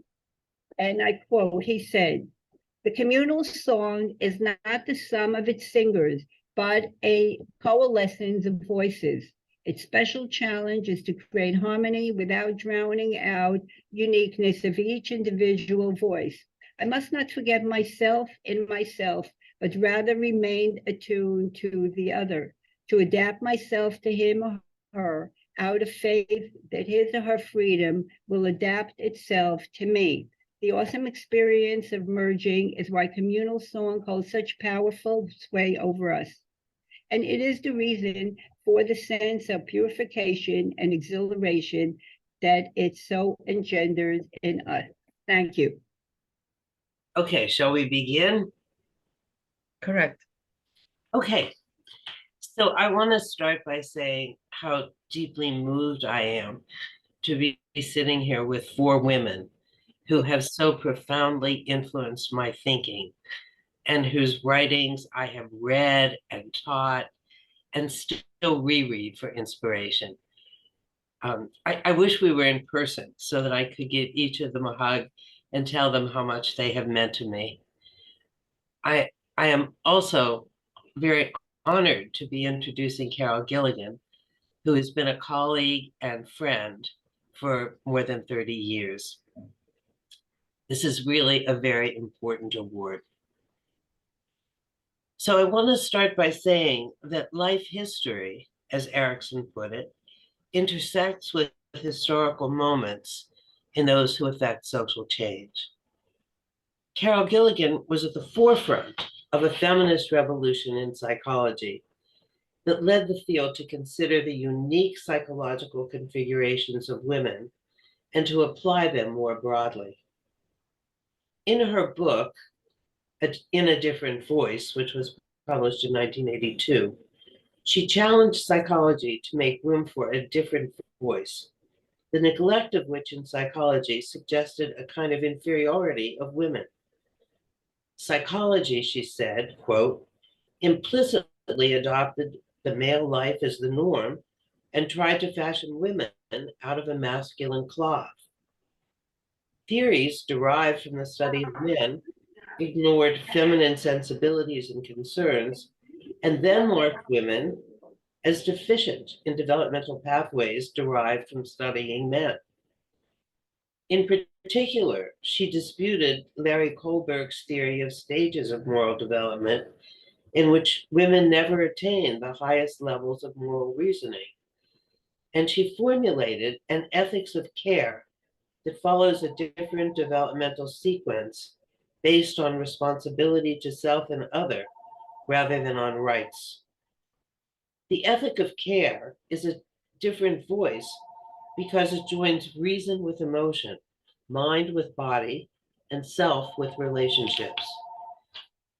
And I quote, he said, "The communal song is not the sum of its singers, but a coalescence of voices. Its special challenge is to create harmony without drowning out uniqueness of each individual voice. I must not forget myself in myself, but rather remain attuned to the other, to adapt myself to him or her out of faith that his or her freedom will adapt itself to me. The awesome experience of merging is why communal song holds such powerful sway over us. And it is the reason for the sense of purification and exhilaration that it so engenders in us." Thank you. Okay, shall we begin? Correct. Okay, so I want to start by saying how deeply moved I am to be sitting here with four women who have so profoundly influenced my thinking and whose writings I have read and taught and still reread for inspiration. I wish we were in person so that I could give each of them a hug and tell them how much they have meant to me. I am also very honored to be introducing Carol Gilligan, who has been a colleague and friend for more than 30 years. This is really a very important award. So I want to start by saying that life history, as Erickson put it, intersects with historical moments in those who affect social change. Carol Gilligan was at the forefront of a feminist revolution in psychology, that led the field to consider the unique psychological configurations of women and to apply them more broadly. In her book, In a Different Voice, which was published in 1982, she challenged psychology to make room for a different voice, the neglect of which in psychology suggested a kind of inferiority of women. Psychology, she said, quote, implicitly adopted the male life as the norm and tried to fashion women out of a masculine cloth. Theories derived from the study of men ignored feminine sensibilities and concerns, and then marked women as deficient in developmental pathways derived from studying men. In particular, she disputed Larry Kohlberg's theory of stages of moral development, in which women never attain the highest levels of moral reasoning. And she formulated an ethics of care that follows a different developmental sequence based on responsibility to self and other rather than on rights. The ethic of care is a different voice because it joins reason with emotion, mind with body, and self with relationships.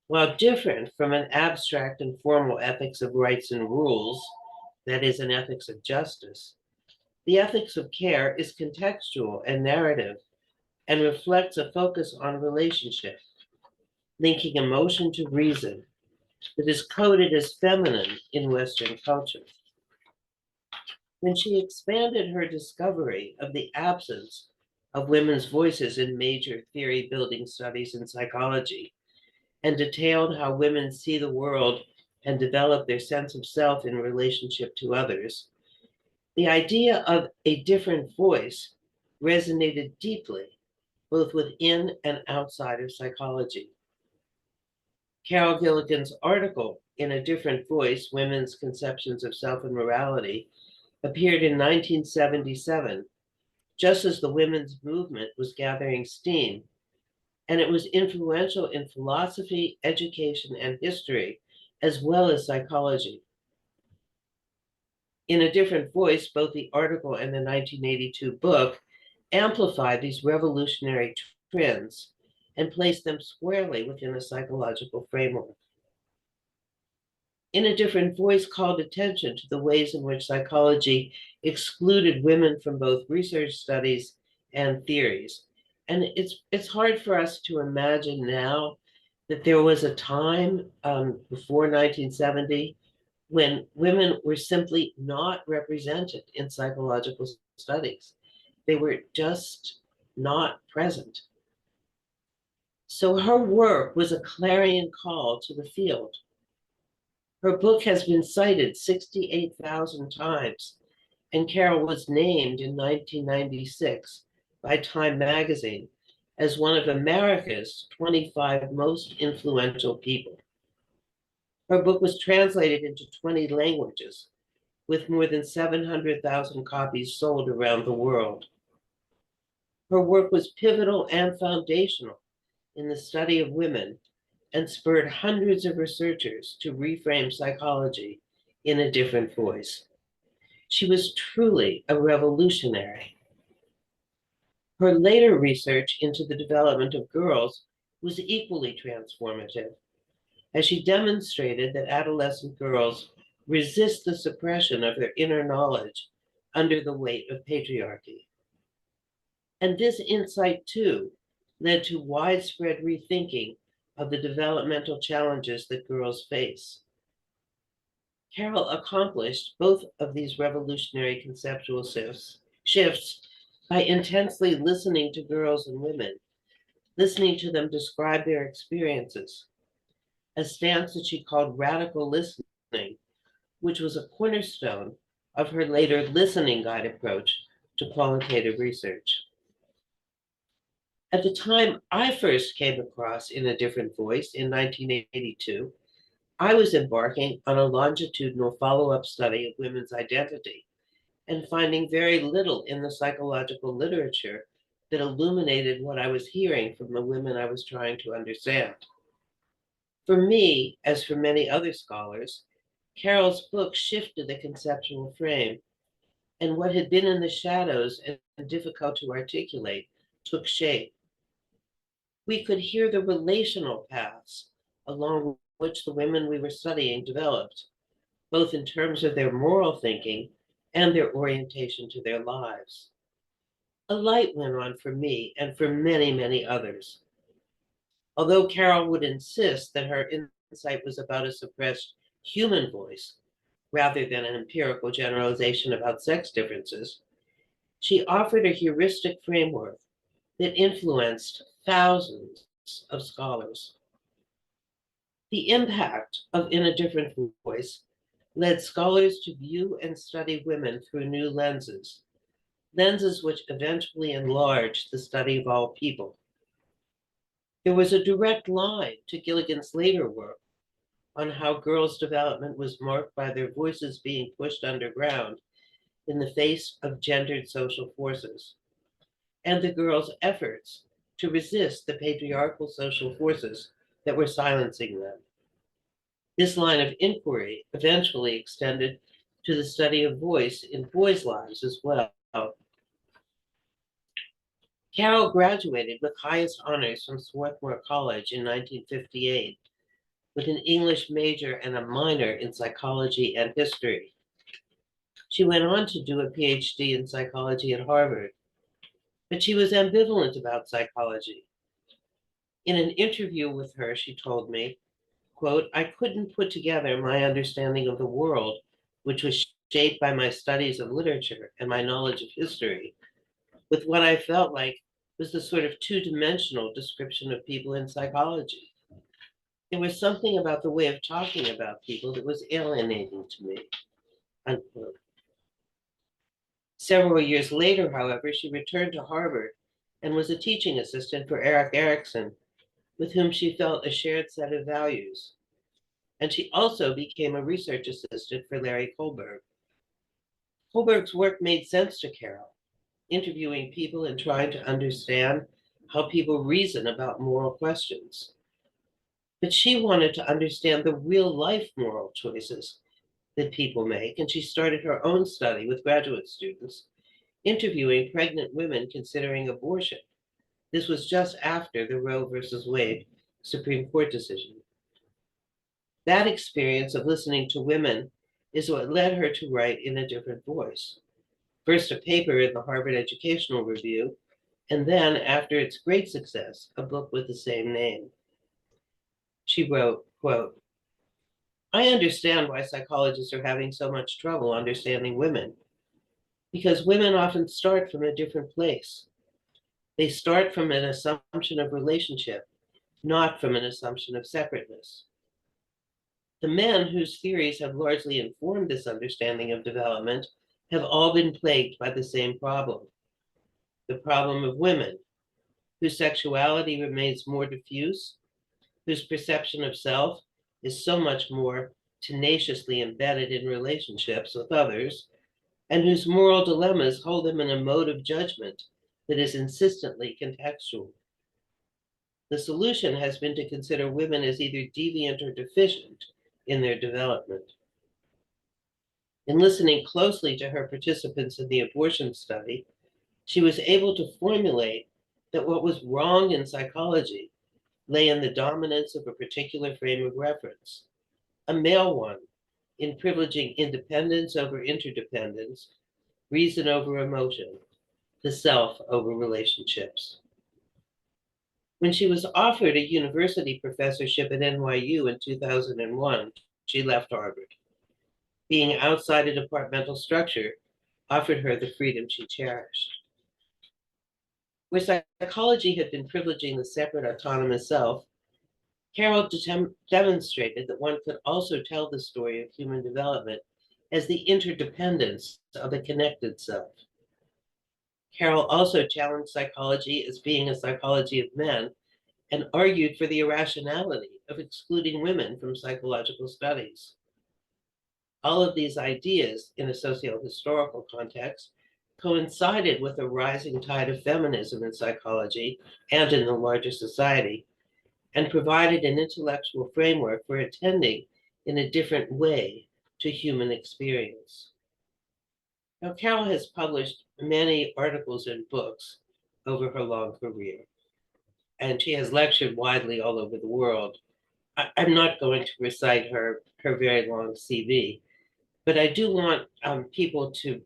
While different from an abstract and formal ethics of rights and rules, that is, an ethics of justice, the ethics of care is contextual and narrative and reflects a focus on relationship, linking emotion to reason, that is coded as feminine in Western culture. When she expanded her discovery of the absence of women's voices in major theory building studies in psychology, and detailed how women see the world and develop their sense of self in relationship to others, the idea of a different voice resonated deeply, both within and outside of psychology. Carol Gilligan's article, In a Different Voice, Women's Conceptions of Self and Morality, appeared in 1977, just as the women's movement was gathering steam, and it was influential in philosophy, education, and history, as well as psychology. In a Different Voice, both the article and the 1982 book amplified these revolutionary trends and placed them squarely within a psychological framework. In a Different Voice called attention to the ways in which psychology excluded women from both research studies and theories. And it's hard for us to imagine now that there was a time before 1970 when women were simply not represented in psychological studies. They were just not present. So her work was a clarion call to the field. Her book has been cited 68,000 times, and Carol was named in 1996 by Time magazine as one of America's 25 most influential people. Her book was translated into 20 languages, with more than 700,000 copies sold around the world. Her work was pivotal and foundational in the study of women and spurred hundreds of researchers to reframe psychology in a different voice. She was truly a revolutionary. Her later research into the development of girls was equally transformative, as she demonstrated that adolescent girls resist the suppression of their inner knowledge under the weight of patriarchy. And this insight, too, led to widespread rethinking of the developmental challenges that girls face. Carol accomplished both of these revolutionary conceptual shifts by intensely listening to girls and women, listening to them describe their experiences, a stance that she called radical listening, which was a cornerstone of her later listening guide approach to qualitative research. At the time I first came across In a Different Voice in 1982, I was embarking on a longitudinal follow-up study of women's identity and finding very little in the psychological literature that illuminated what I was hearing from the women I was trying to understand. For me, as for many other scholars, Carol's book shifted the conceptual frame, and what had been in the shadows and difficult to articulate took shape. We could hear the relational paths along which the women we were studying developed, both in terms of their moral thinking and their orientation to their lives. A light went on for me and for many, many others. Although Carol would insist that her insight was about a suppressed human voice rather than an empirical generalization about sex differences, she offered a heuristic framework that influenced thousands of scholars. The impact of In a Different Voice led scholars to view and study women through new lenses, lenses which eventually enlarged the study of all people. There was a direct line to Gilligan's later work on how girls' development was marked by their voices being pushed underground in the face of gendered social forces, and the girls' efforts to resist the patriarchal social forces that were silencing them. This line of inquiry eventually extended to the study of voice in boys' lives as well. Carol graduated with highest honors from Swarthmore College in 1958, with an English major and a minor in psychology and history. She went on to do a PhD in psychology at Harvard, but she was ambivalent about psychology. In an interview with her, she told me, quote, "I couldn't put together my understanding of the world, which was shaped by my studies of literature and my knowledge of history, with what I felt like was the sort of two-dimensional description of people in psychology. There was something about the way of talking about people that was alienating to me," unquote. Several years later, however, she returned to Harvard and was a teaching assistant for Eric Erikson, with whom she felt a shared set of values. And she also became a research assistant for Larry Kohlberg. Kohlberg's work made sense to Carol, interviewing people and trying to understand how people reason about moral questions. But she wanted to understand the real life moral choices that people make, and she started her own study with graduate students, interviewing pregnant women considering abortion. This was just after the Roe versus Wade Supreme Court decision. That experience of listening to women is what led her to write In a Different Voice. First a paper in the Harvard Educational Review, and then, after its great success, a book with the same name. She wrote, quote, "I understand why psychologists are having so much trouble understanding women, because women often start from a different place. They start from an assumption of relationship, not from an assumption of separateness. The men whose theories have largely informed this understanding of development have all been plagued by the same problem, the problem of women, whose sexuality remains more diffuse, whose perception of self is so much more tenaciously embedded in relationships with others, and whose moral dilemmas hold them in a mode of judgment that is insistently contextual. The solution has been to consider women as either deviant or deficient in their development." In listening closely to her participants in the abortion study, she was able to formulate that what was wrong in psychology lay in the dominance of a particular frame of reference, a male one, in privileging independence over interdependence, reason over emotion, the self over relationships. When she was offered a university professorship at NYU in 2001, she left Harvard. Being outside a departmental structure offered her the freedom she cherished. Where psychology had been privileging the separate autonomous self, Carol demonstrated that one could also tell the story of human development as the interdependence of a connected self. Carol also challenged psychology as being a psychology of men and argued for the irrationality of excluding women from psychological studies. All of these ideas, in a socio-historical context, coincided with a rising tide of feminism in psychology and in the larger society, and provided an intellectual framework for attending in a different way to human experience. Now, Carol has published many articles and books over her long career, and she has lectured widely all over the world. I'm not going to recite her very long CV, but I do want people to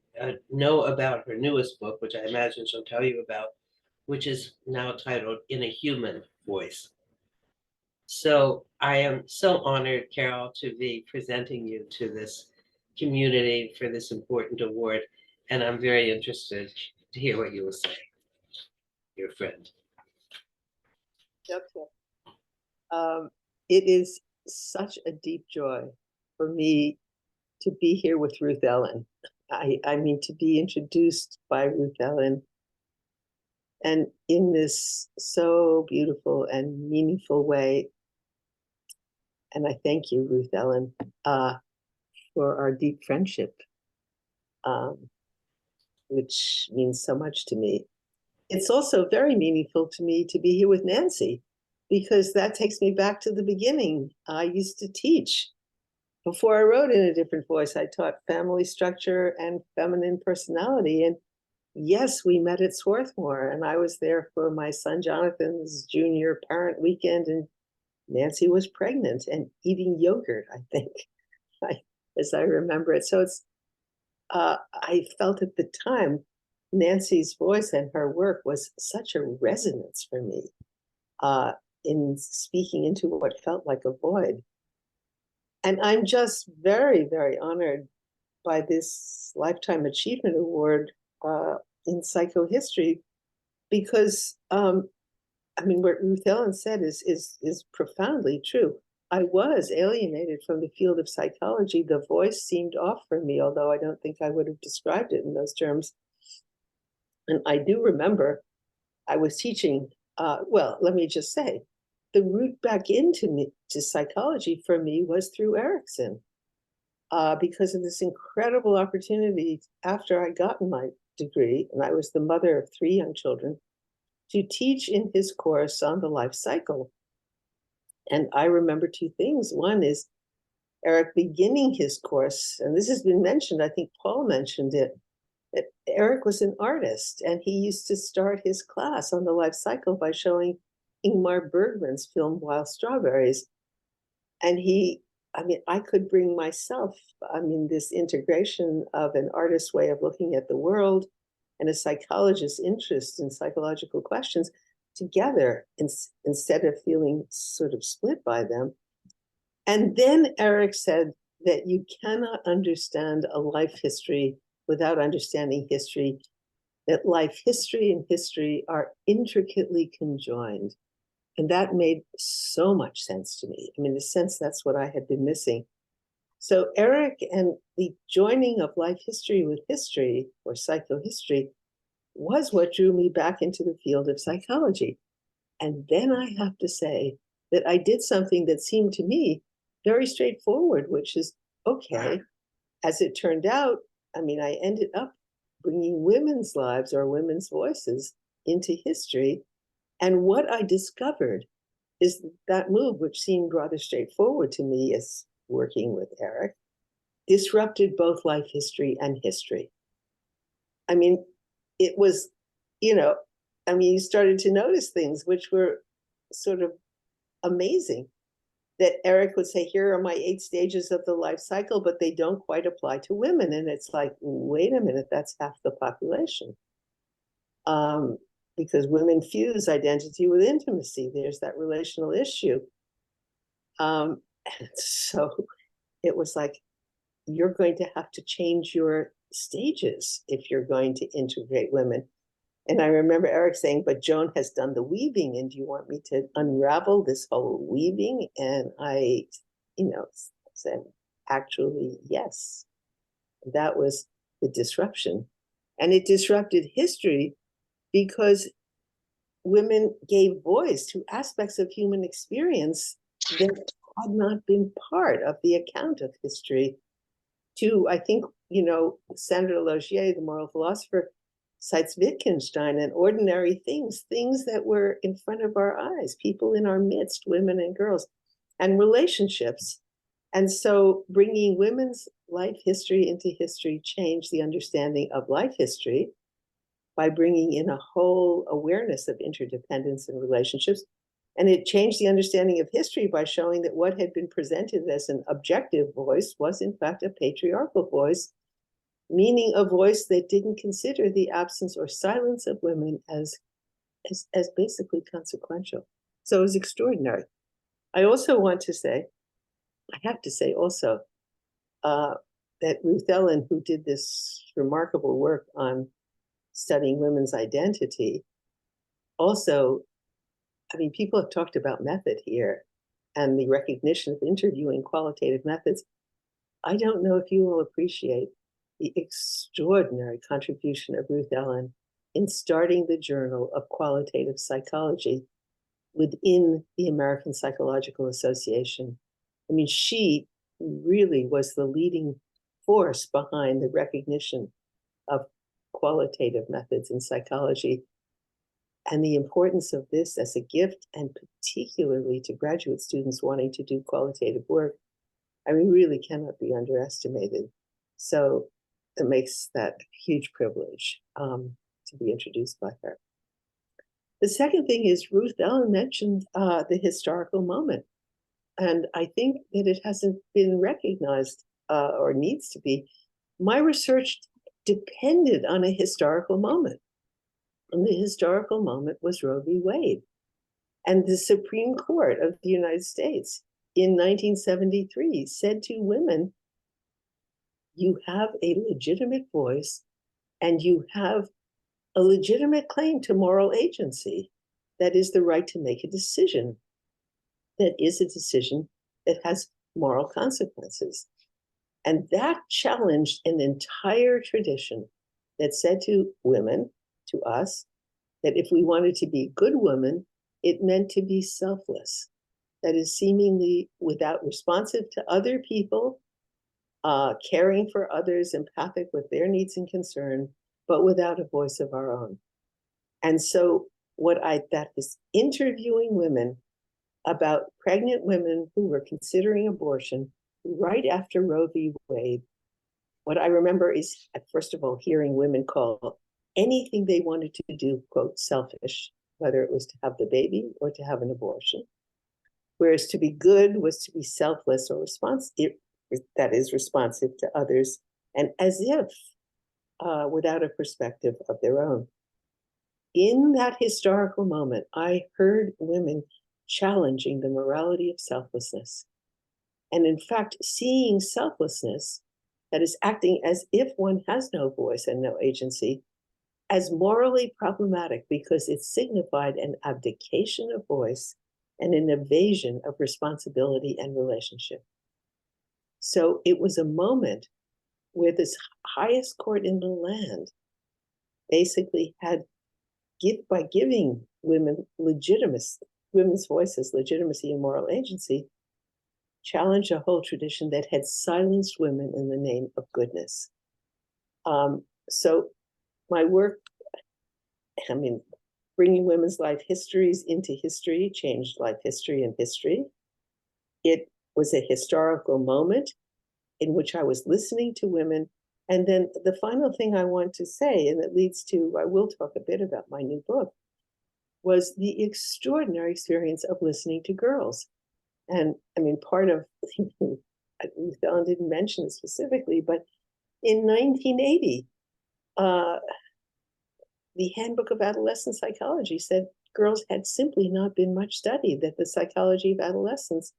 know about her newest book, which I imagine she'll tell you about, which is now titled In a Human Voice. So I am so honored, Carol, to be presenting you to this community for this important award, and I'm very interested to hear what you will say, your friend. Okay. It is such a deep joy for me to be here with Ruth Ellen. I mean, to be introduced by Ruth Ellen, and in this so beautiful and meaningful way. And I thank you, Ruth Ellen, for our deep friendship, which means so much to me. It's also very meaningful to me to be here with Nancy, because that takes me back to the beginning. I used to teach. Before I wrote In a Different Voice, I taught family structure and feminine personality. And yes, we met at Swarthmore, and I was there for my son Jonathan's junior parent weekend, and Nancy was pregnant and eating yogurt, I think, as I remember it. So it's, I felt at the time, Nancy's voice and her work was such a resonance for me in speaking into what felt like a void. And I'm just very, very honored by this Lifetime Achievement Award in psychohistory, because I mean, what Ruth Ellen said is profoundly true. I was alienated from the field of psychology. The voice seemed off for me, although I don't think I would have described it in those terms. And I do remember I was teaching, well, let me just say, the route back into psychology for me was through Erickson, because of this incredible opportunity after I got my degree, and I was the mother of 3 young children, to teach in his course on the life cycle. And I remember 2 things. One is Eric beginning his course, and this has been mentioned, I think Paul mentioned it, that Eric was an artist, and he used to start his class on the life cycle by showing Ingmar Bergman's film Wild Strawberries. And I mean, I could bring myself, I mean, this integration of an artist's way of looking at the world and a psychologist's interest in psychological questions together instead of feeling sort of split by them. And then Eric said that you cannot understand a life history without understanding history, that life history and history are intricately conjoined. And that made so much sense to me. I mean, in a sense, that's what I had been missing. So Eric and the joining of life history with history, or psychohistory, was what drew me back into the field of psychology. And then I have to say that I did something that seemed to me very straightforward, which is, okay, as it turned out, I mean, I ended up bringing women's lives or women's voices into history. And what I discovered is that move, which seemed rather straightforward to me as working with Eric, disrupted both life history and history. I mean, it was, you know, I mean, you started to notice things which were sort of amazing. That Eric would say, here are my 8 stages of the life cycle, but they don't quite apply to women. And it's like, wait a minute, that's half the population. Because women fuse identity with intimacy. There's that relational issue. And so it was like, you're going to have to change your stages if you're going to integrate women. And I remember Eric saying, but Joan has done the weaving, and do you want me to unravel this whole weaving? And I, you know, said, actually, yes. That was the disruption. And it disrupted history because women gave voice to aspects of human experience that had not been part of the account of history. To, I think, you know, Sandra Logier, the moral philosopher, cites Wittgenstein and ordinary things that were in front of our eyes, people in our midst, women and girls, and relationships. And so bringing women's life history into history changed the understanding of life history by bringing in a whole awareness of interdependence and relationships. And it changed the understanding of history by showing that what had been presented as an objective voice was in fact a patriarchal voice, meaning a voice that didn't consider the absence or silence of women as basically consequential. So it was extraordinary. I also want to say, I have to say also, that Ruth Ellen, who did this remarkable work on studying women's identity, also, I mean, people have talked about method here and the recognition of interviewing qualitative methods. I don't know if you will appreciate the extraordinary contribution of Ruth Ellen in starting the Journal of Qualitative Psychology within the American Psychological Association. I mean, she really was the leading force behind the recognition of qualitative methods in psychology and the importance of this as a gift, and particularly to graduate students wanting to do qualitative work, I mean, really cannot be underestimated. So it makes that a huge privilege to be introduced by her. The second thing is Ruth Ellen mentioned the historical moment. And I think that it hasn't been recognized or needs to be. My research depended on a historical moment. And the historical moment was Roe v. Wade. And the Supreme Court of the United States in 1973 said to women, you have a legitimate voice and you have a legitimate claim to moral agency. That is the right to make a decision. That is a decision that has moral consequences. And that challenged an entire tradition that said to women, to us, that if we wanted to be good women, it meant to be selfless. That is seemingly without responsive to other people, caring for others, empathic with their needs and concern, but without a voice of our own. And so that was interviewing women about pregnant women who were considering abortion right after Roe v. Wade. What I remember is, first of all, hearing women call anything they wanted to do, quote, selfish, whether it was to have the baby or to have an abortion. Whereas to be good was to be selfless or responsive, that is responsive to others, and as if without a perspective of their own. In that historical moment, I heard women challenging the morality of selflessness. And in fact, seeing selflessness, that is acting as if one has no voice and no agency, as morally problematic because it signified an abdication of voice and an evasion of responsibility and relationship. So it was a moment where this highest court in the land basically had, by giving women women's voices legitimacy and moral agency, challenged a whole tradition that had silenced women in the name of goodness. So my work, I mean, bringing women's life histories into history changed life history and history. It was a historical moment in which I was listening to women. And then the final thing I want to say, and it leads to, I will talk a bit about my new book, was the extraordinary experience of listening to girls. And I mean, part of, Ruth Ellen didn't mention it specifically, but in 1980, the Handbook of Adolescent Psychology said girls had simply not been much studied, that the psychology of adolescence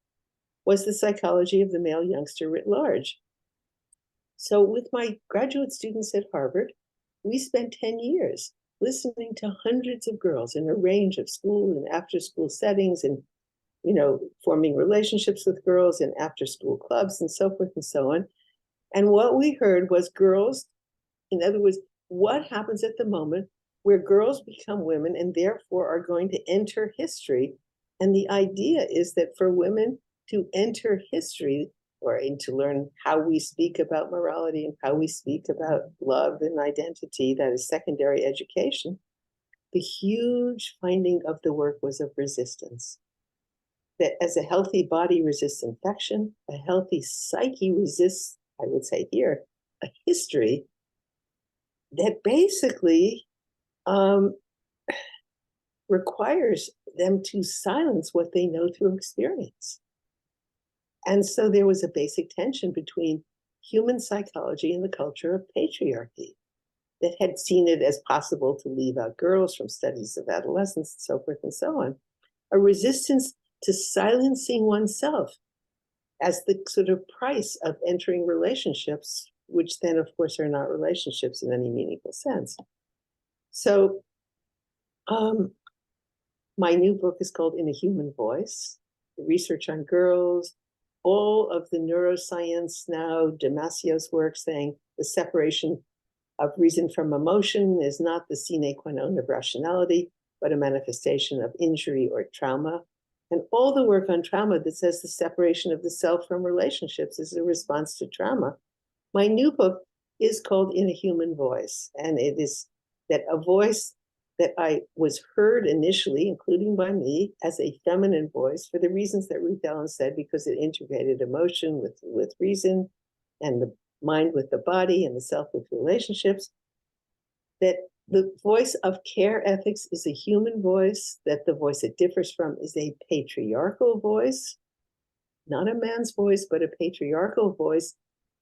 was the psychology of the male youngster writ large. So with my graduate students at Harvard, we spent 10 years listening to hundreds of girls in a range of school and after-school settings, and forming relationships with girls in after-school clubs and so forth and so on. And what we heard was girls, in other words, what happens at the moment where girls become women and therefore are going to enter history. And the idea is that for women to enter history, or to learn how we speak about morality and how we speak about love and identity, that is secondary education, the huge finding of the work was of resistance. That as a healthy body resists infection, a healthy psyche resists I would say here, a history that basically requires them to silence what they know through experience. And so there was a basic tension between human psychology and the culture of patriarchy that had seen it as possible to leave out girls from studies of adolescence and so forth and so on. A resistance to silencing oneself as the sort of price of entering relationships, which then, of course, are not relationships in any meaningful sense. So my new book is called In a Human Voice, research on girls, all of the neuroscience now, Damasio's work saying the separation of reason from emotion is not the sine qua non of rationality, but a manifestation of injury or trauma. And all the work on trauma that says the separation of the self from relationships is a response to trauma. My new book is called In a Human Voice, and it is that a voice that I was heard initially, including by me, as a feminine voice for the reasons that Ruth Ellen said, because it integrated emotion with reason and the mind with the body and the self with relationships, that the voice of care ethics is a human voice, that the voice it differs from is a patriarchal voice, not a man's voice, but a patriarchal voice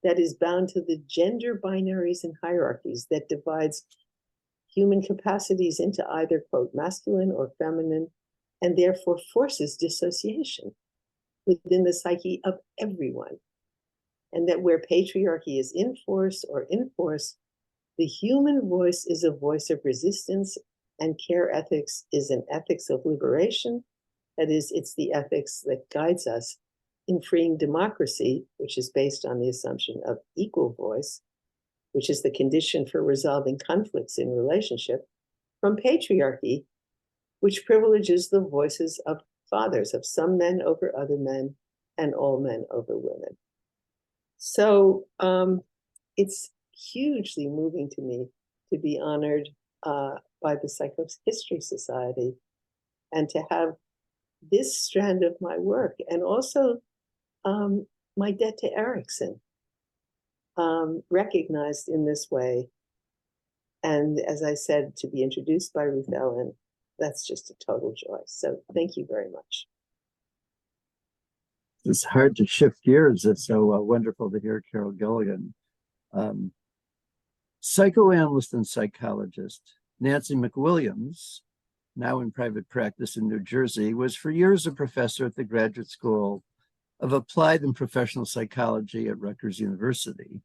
that is bound to the gender binaries and hierarchies that divides human capacities into either, quote, masculine or feminine, and therefore forces dissociation within the psyche of everyone. And that where patriarchy is in force or in force, the human voice is a voice of resistance, and care ethics is an ethics of liberation. That is, it's the ethics that guides us in freeing democracy, which is based on the assumption of equal voice, which is the condition for resolving conflicts in relationship, from patriarchy, which privileges the voices of fathers, of some men over other men, and all men over women. So it's hugely moving to me to be honored by the Psychohistory Society and to have this strand of my work, and also my debt to Erickson, recognized in this way. And as I said, to be introduced by Ruth Ellen, that's just a total joy. So thank you very much. It's hard to shift gears. It's so wonderful to hear Carol Gilligan. Psychoanalyst and psychologist Nancy McWilliams, now in private practice in New Jersey, was for years a professor at the Graduate School of Applied and Professional Psychology at Rutgers University.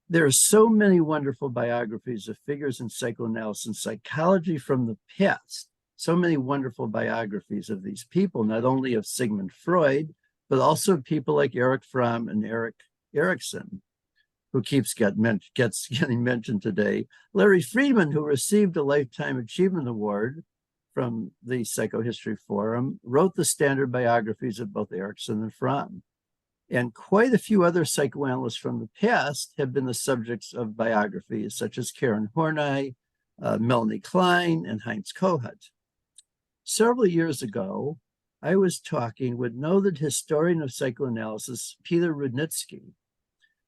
There are so many wonderful biographies of figures in psychoanalysis and psychology from the past. So many wonderful biographies of these people, not only of Sigmund Freud, but also people like Erich Fromm and Erik Erikson, who gets getting mentioned today. Larry Friedman, who received a Lifetime Achievement Award from the Psychohistory Forum, wrote the standard biographies of both Erikson and Fromm. And quite a few other psychoanalysts from the past have been the subjects of biographies, such as Karen Horney, Melanie Klein, and Heinz Kohut. Several years ago, I was talking with noted historian of psychoanalysis, Peter Rudnitsky,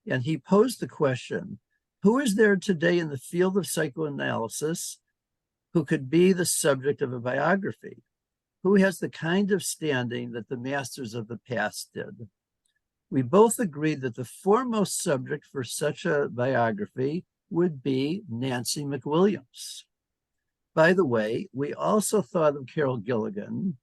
and he posed the question, who is there today in the field of psychoanalysis who could be the subject of a biography? Who has the kind of standing that the masters of the past did? We both agreed that the foremost subject for such a biography would be Nancy McWilliams. By the way, we also thought of Carol Gilligan,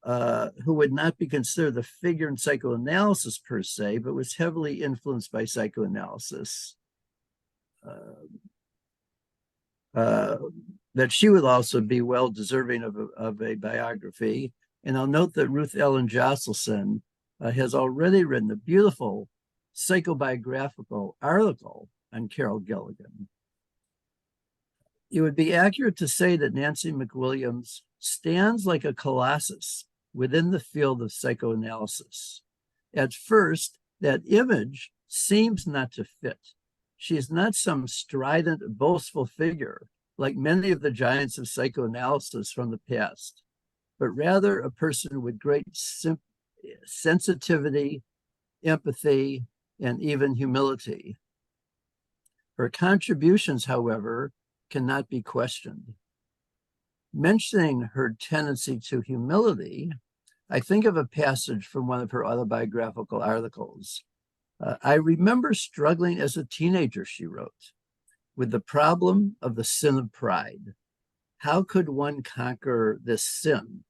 who would not be considered a figure in psychoanalysis per se, but was heavily influenced by psychoanalysis. That she would also be well deserving of a biography. And I'll note that Ruth Ellen Josselson has already written a beautiful psychobiographical article on Carol Gilligan. It would be accurate to say that Nancy McWilliams stands like a colossus within the field of psychoanalysis. At first, that image seems not to fit. She is not some strident, boastful figure like many of the giants of psychoanalysis from the past, but rather a person with great sensitivity empathy, and even humility. Her contributions, however, cannot be questioned. Mentioning her tendency to humility, I think of a passage from one of her autobiographical articles. I remember struggling as a teenager, she wrote, with the problem of the sin of pride. How could one conquer this sin?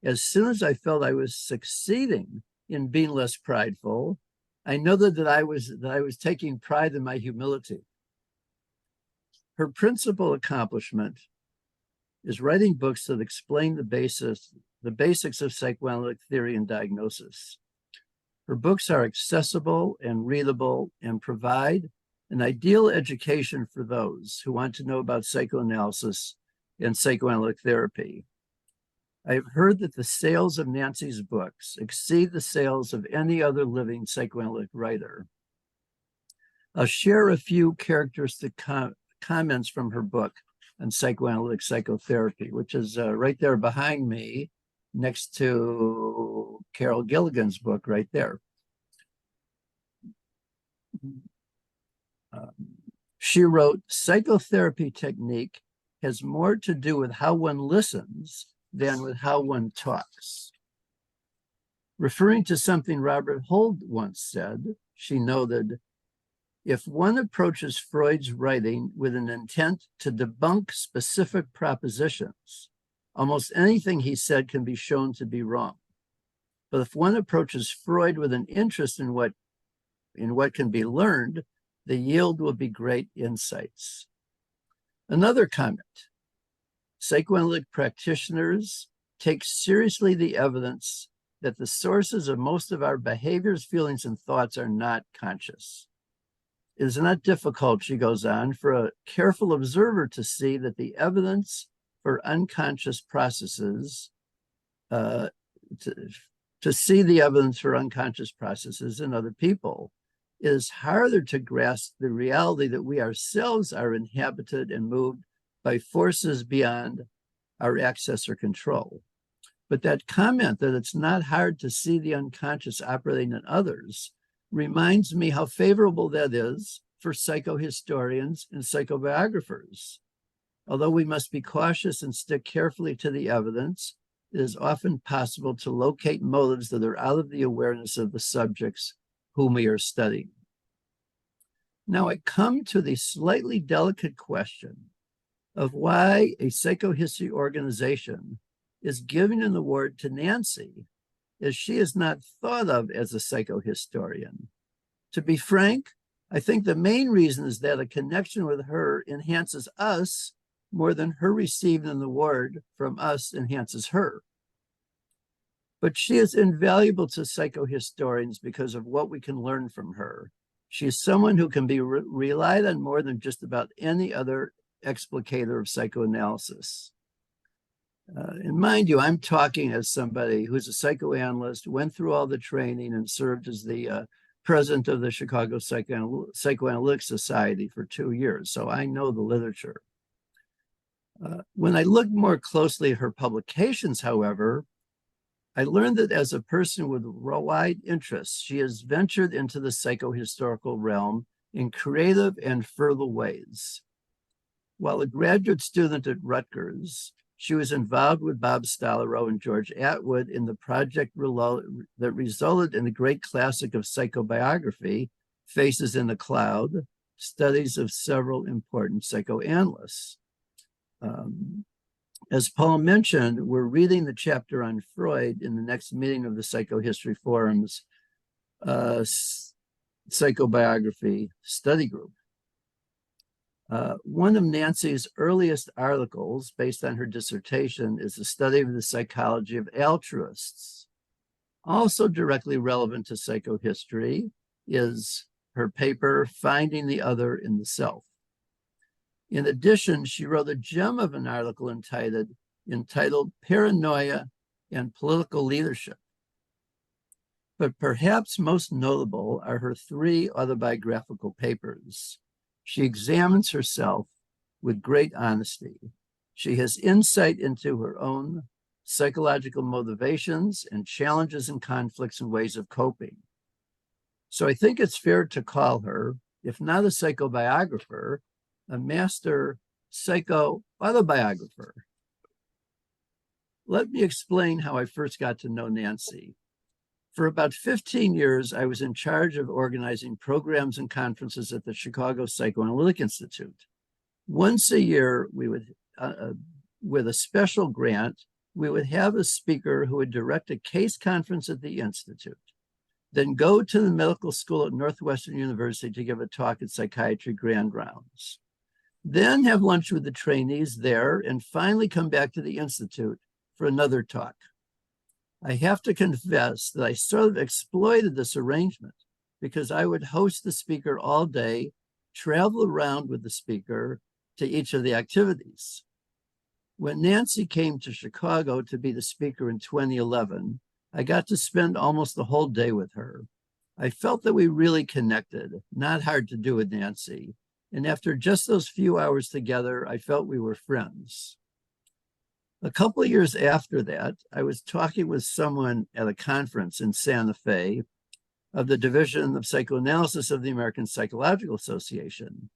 As soon as I felt I was succeeding in being less prideful, I noted that I was taking pride in my humility. Her principal accomplishment is writing books that explain the basics of psychoanalytic theory and diagnosis. Her books are accessible and readable and provide an ideal education for those who want to know about psychoanalysis and psychoanalytic therapy. I have heard that the sales of Nancy's books exceed the sales of any other living psychoanalytic writer. I'll share a few characteristic comments from her book on psychoanalytic psychotherapy, which is right there behind me, next to Carol Gilligan's book right there. She wrote, psychotherapy technique has more to do with how one listens than with how one talks. Referring to something Robert Holt once said, she noted, if one approaches Freud's writing with an intent to debunk specific propositions, almost anything he said can be shown to be wrong. But if one approaches Freud with an interest in what can be learned, the yield will be great insights. Another comment, psychoanalytic practitioners take seriously the evidence that the sources of most of our behaviors, feelings, and thoughts are not conscious. It is not difficult, she goes on, for a careful observer to see that the evidence for unconscious processes, to see the evidence for unconscious processes in other people. It is harder to grasp the reality that we ourselves are inhabited and moved by forces beyond our access or control. But that comment that it's not hard to see the unconscious operating in others reminds me how favorable that is for psychohistorians and psychobiographers. Although we must be cautious and stick carefully to the evidence, it is often possible to locate motives that are out of the awareness of the subjects whom we are studying. Now I come to the slightly delicate question of why a psychohistory organization is giving an award to Nancy, as she is not thought of as a psychohistorian. To be frank, I think the main reason is that a connection with her enhances us more than her receiving an award from us enhances her. But she is invaluable to psychohistorians because of what we can learn from her. She is someone who can be relied on more than just about any other explicator of psychoanalysis. And mind you, I'm talking as somebody who's a psychoanalyst, went through all the training and served as the president of the Chicago Psychoanalytic Society for 2 years. So I know the literature. When I looked more closely at her publications, however, I learned that as a person with wide interests, she has ventured into the psychohistorical realm in creative and fertile ways. While a graduate student at Rutgers, she was involved with Bob Stollerow and George Atwood in the project that resulted in the great classic of psychobiography, Faces in the Cloud, studies of several important psychoanalysts. As Paul mentioned, we're reading the chapter on Freud in the next meeting of the Psychohistory Forum's psychobiography study group. One of Nancy's earliest articles, based on her dissertation, is a study of the psychology of altruists. Also directly relevant to psychohistory is her paper, Finding the Other in the Self. In addition, she wrote a gem of an article entitled Paranoia and Political Leadership. But perhaps most notable are her 3 autobiographical papers. She examines herself with great honesty. She has insight into her own psychological motivations and challenges and conflicts and ways of coping. So I think it's fair to call her, if not a psychobiographer, a master psychoautobiographer. Let me explain how I first got to know Nancy. For about 15 years, I was in charge of organizing programs and conferences at the Chicago Psychoanalytic Institute. Once a year, we would, with a special grant, we would have a speaker who would direct a case conference at the Institute, then go to the medical school at Northwestern University to give a talk at Psychiatry Grand Rounds, then have lunch with the trainees there, and finally come back to the Institute for another talk. I have to confess that I sort of exploited this arrangement because I would host the speaker all day, travel around with the speaker to each of the activities. When Nancy came to Chicago to be the speaker in 2011, I got to spend almost the whole day with her. I felt that we really connected, not hard to do with Nancy. And after just those few hours together, I felt we were friends. A couple of years after that, I was talking with someone at a conference in Santa Fe of the Division of Psychoanalysis of the American Psychological Association.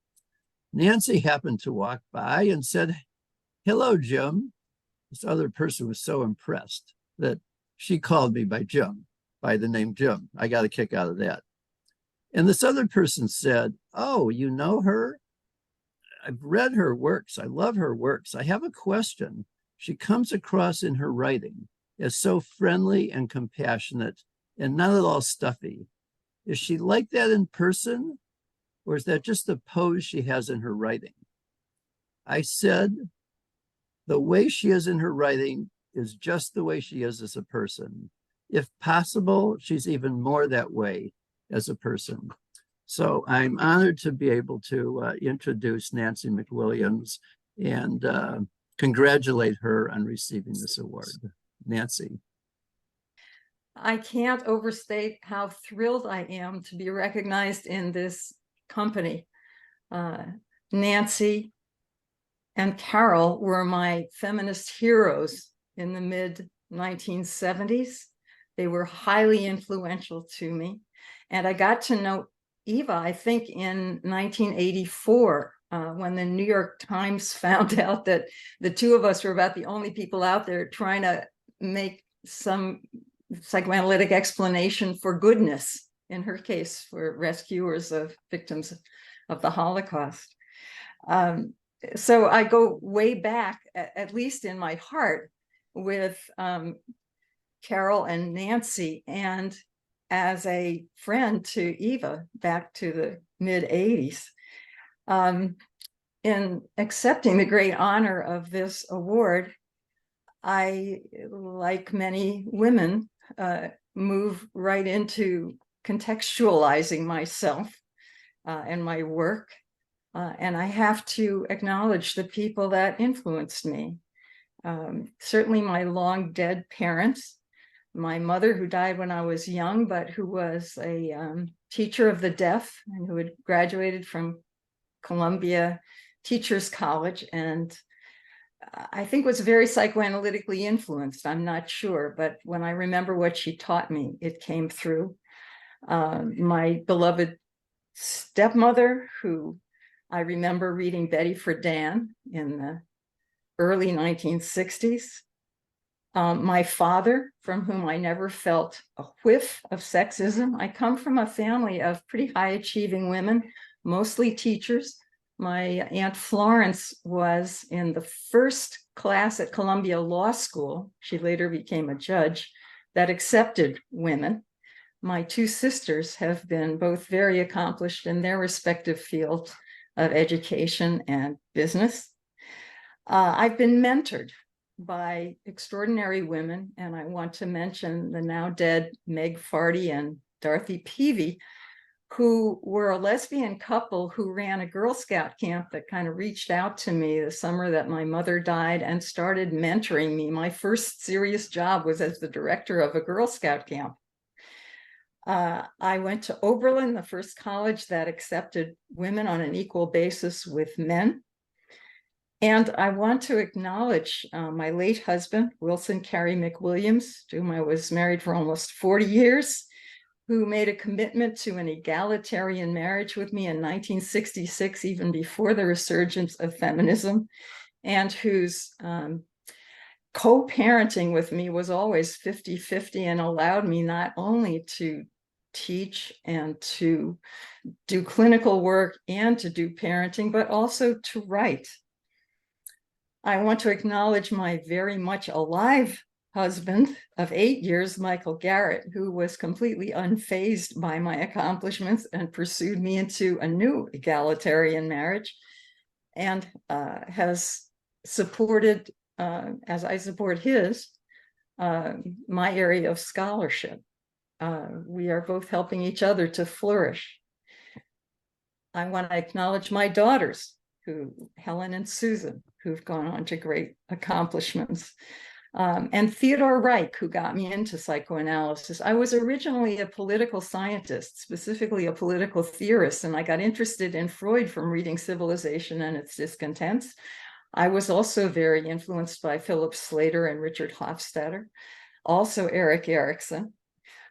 Nancy happened to walk by and said, "Hello, Jim." This other person was so impressed that she called me by Jim, by the name Jim. I got a kick out of that. And this other person said, "Oh, you know her? I've read her works. I love her works. I have a question. She comes across in her writing as so friendly and compassionate and not at all stuffy. Is she like that in person? Or is that just the pose she has in her writing?" I said, the way she is in her writing is just the way she is as a person. If possible, she's even more that way as a person. So I'm honored to be able to introduce Nancy McWilliams and congratulate her on receiving this award. Nancy. I can't overstate how thrilled I am to be recognized in this company. Nancy and Carol were my feminist heroes in the mid-1970s. They were highly influential to me. And I got to know Eva, I think, in 1984, when the New York Times found out that the two of us were about the only people out there trying to make some psychoanalytic explanation for goodness, in her case, for rescuers of victims of the Holocaust. So I go way back, at least in my heart, with Carol and Nancy, and as a friend to Eva back to the mid-80s. In accepting the great honor of this award, I, like many women, move right into contextualizing myself and my work. And I have to acknowledge the people that influenced me. Certainly my long dead parents, my mother, who died when I was young, but who was a teacher of the deaf and who had graduated from Columbia Teachers College, and I think was very psychoanalytically influenced. I'm not sure, but when I remember what she taught me, it came through. My beloved stepmother, who I remember reading Betty Friedan in the early 1960s. My father, from whom I never felt a whiff of sexism. I come from a family of pretty high achieving women, mostly teachers. My Aunt Florence was in the first class at Columbia Law School. She later became a judge that accepted women. My two sisters have been both very accomplished in their respective fields of education and business. I've been mentored by extraordinary women, and I want to mention the now dead Meg Farty and Dorothy Peavy, who were a lesbian couple who ran a Girl Scout camp that kind of reached out to me the summer that my mother died and started mentoring me. My first serious job was as the director of a Girl Scout camp. I went to Oberlin, the first college that accepted women on an equal basis with men. And I want to acknowledge my late husband, Wilson Carey McWilliams, to whom I was married for almost 40 years. who made a commitment to an egalitarian marriage with me in 1966, even before the resurgence of feminism, and whose co-parenting with me was always 50-50 and allowed me not only to teach and to do clinical work and to do parenting, but also to write. I want to acknowledge my very much alive husband of 8 years, Michael Garrett, who was completely unfazed by my accomplishments and pursued me into a new egalitarian marriage, and has supported, as I support his, my area of scholarship. We are both helping each other to flourish. I want to acknowledge my daughters, Helen and Susan, who've gone on to great accomplishments. And Theodore Reich, who got me into psychoanalysis. I was originally a political scientist, specifically a political theorist, and I got interested in Freud from reading Civilization and Its Discontents. I was also very influenced by Philip Slater and Richard Hofstadter, also Erik Erikson.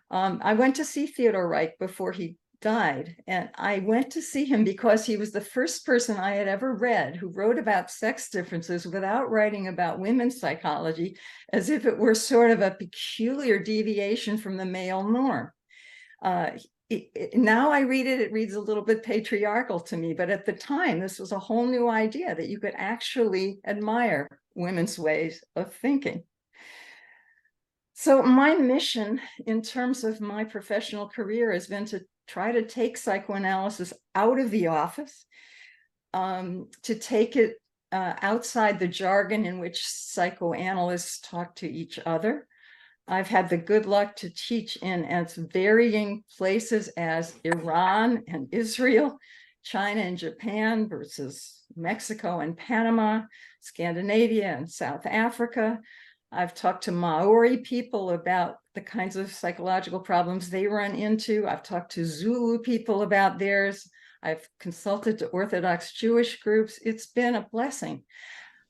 I went to see Theodore Reich before he died, and I went to see him because he was the first person I had ever read who wrote about sex differences without writing about women's psychology, as if it were sort of a peculiar deviation from the male norm. Now I read it, it reads a little bit patriarchal to me, but at the time, this was a whole new idea that you could actually admire women's ways of thinking. So my mission in terms of my professional career has been to try to take psychoanalysis out of the office, to take it outside the jargon in which psychoanalysts talk to each other. I've had the good luck to teach in as varying places as Iran and Israel, China and Japan versus Mexico and Panama, Scandinavia and South Africa. I've talked to Maori people about the kinds of psychological problems they run into. I've talked to Zulu people about theirs. I've consulted to Orthodox Jewish groups. It's been a blessing.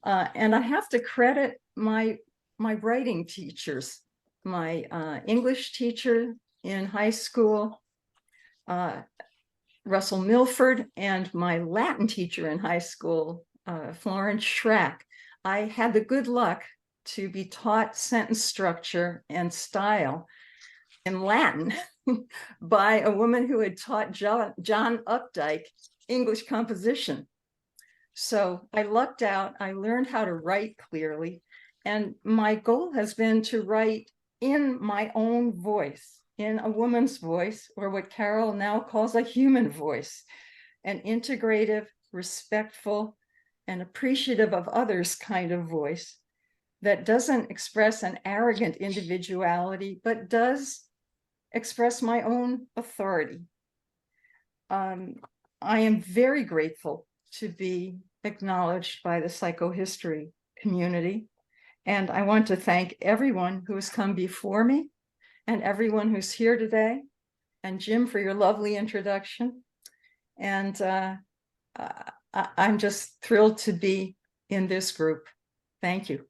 And I have to credit my writing teachers, my English teacher in high school, Russell Milford, and my Latin teacher in high school, Florence Schrack. I had the good luck to be taught sentence structure and style in Latin by a woman who had taught John Updike English composition. So I lucked out, I learned how to write clearly, and my goal has been to write in my own voice, in a woman's voice, or what Carol now calls a human voice, an integrative, respectful, and appreciative of others kind of voice that doesn't express an arrogant individuality, but does express my own authority. I am very grateful to be acknowledged by the psychohistory community. And I want to thank everyone who has come before me and everyone who's here today, and Jim for your lovely introduction. And I'm just thrilled to be in this group. Thank you.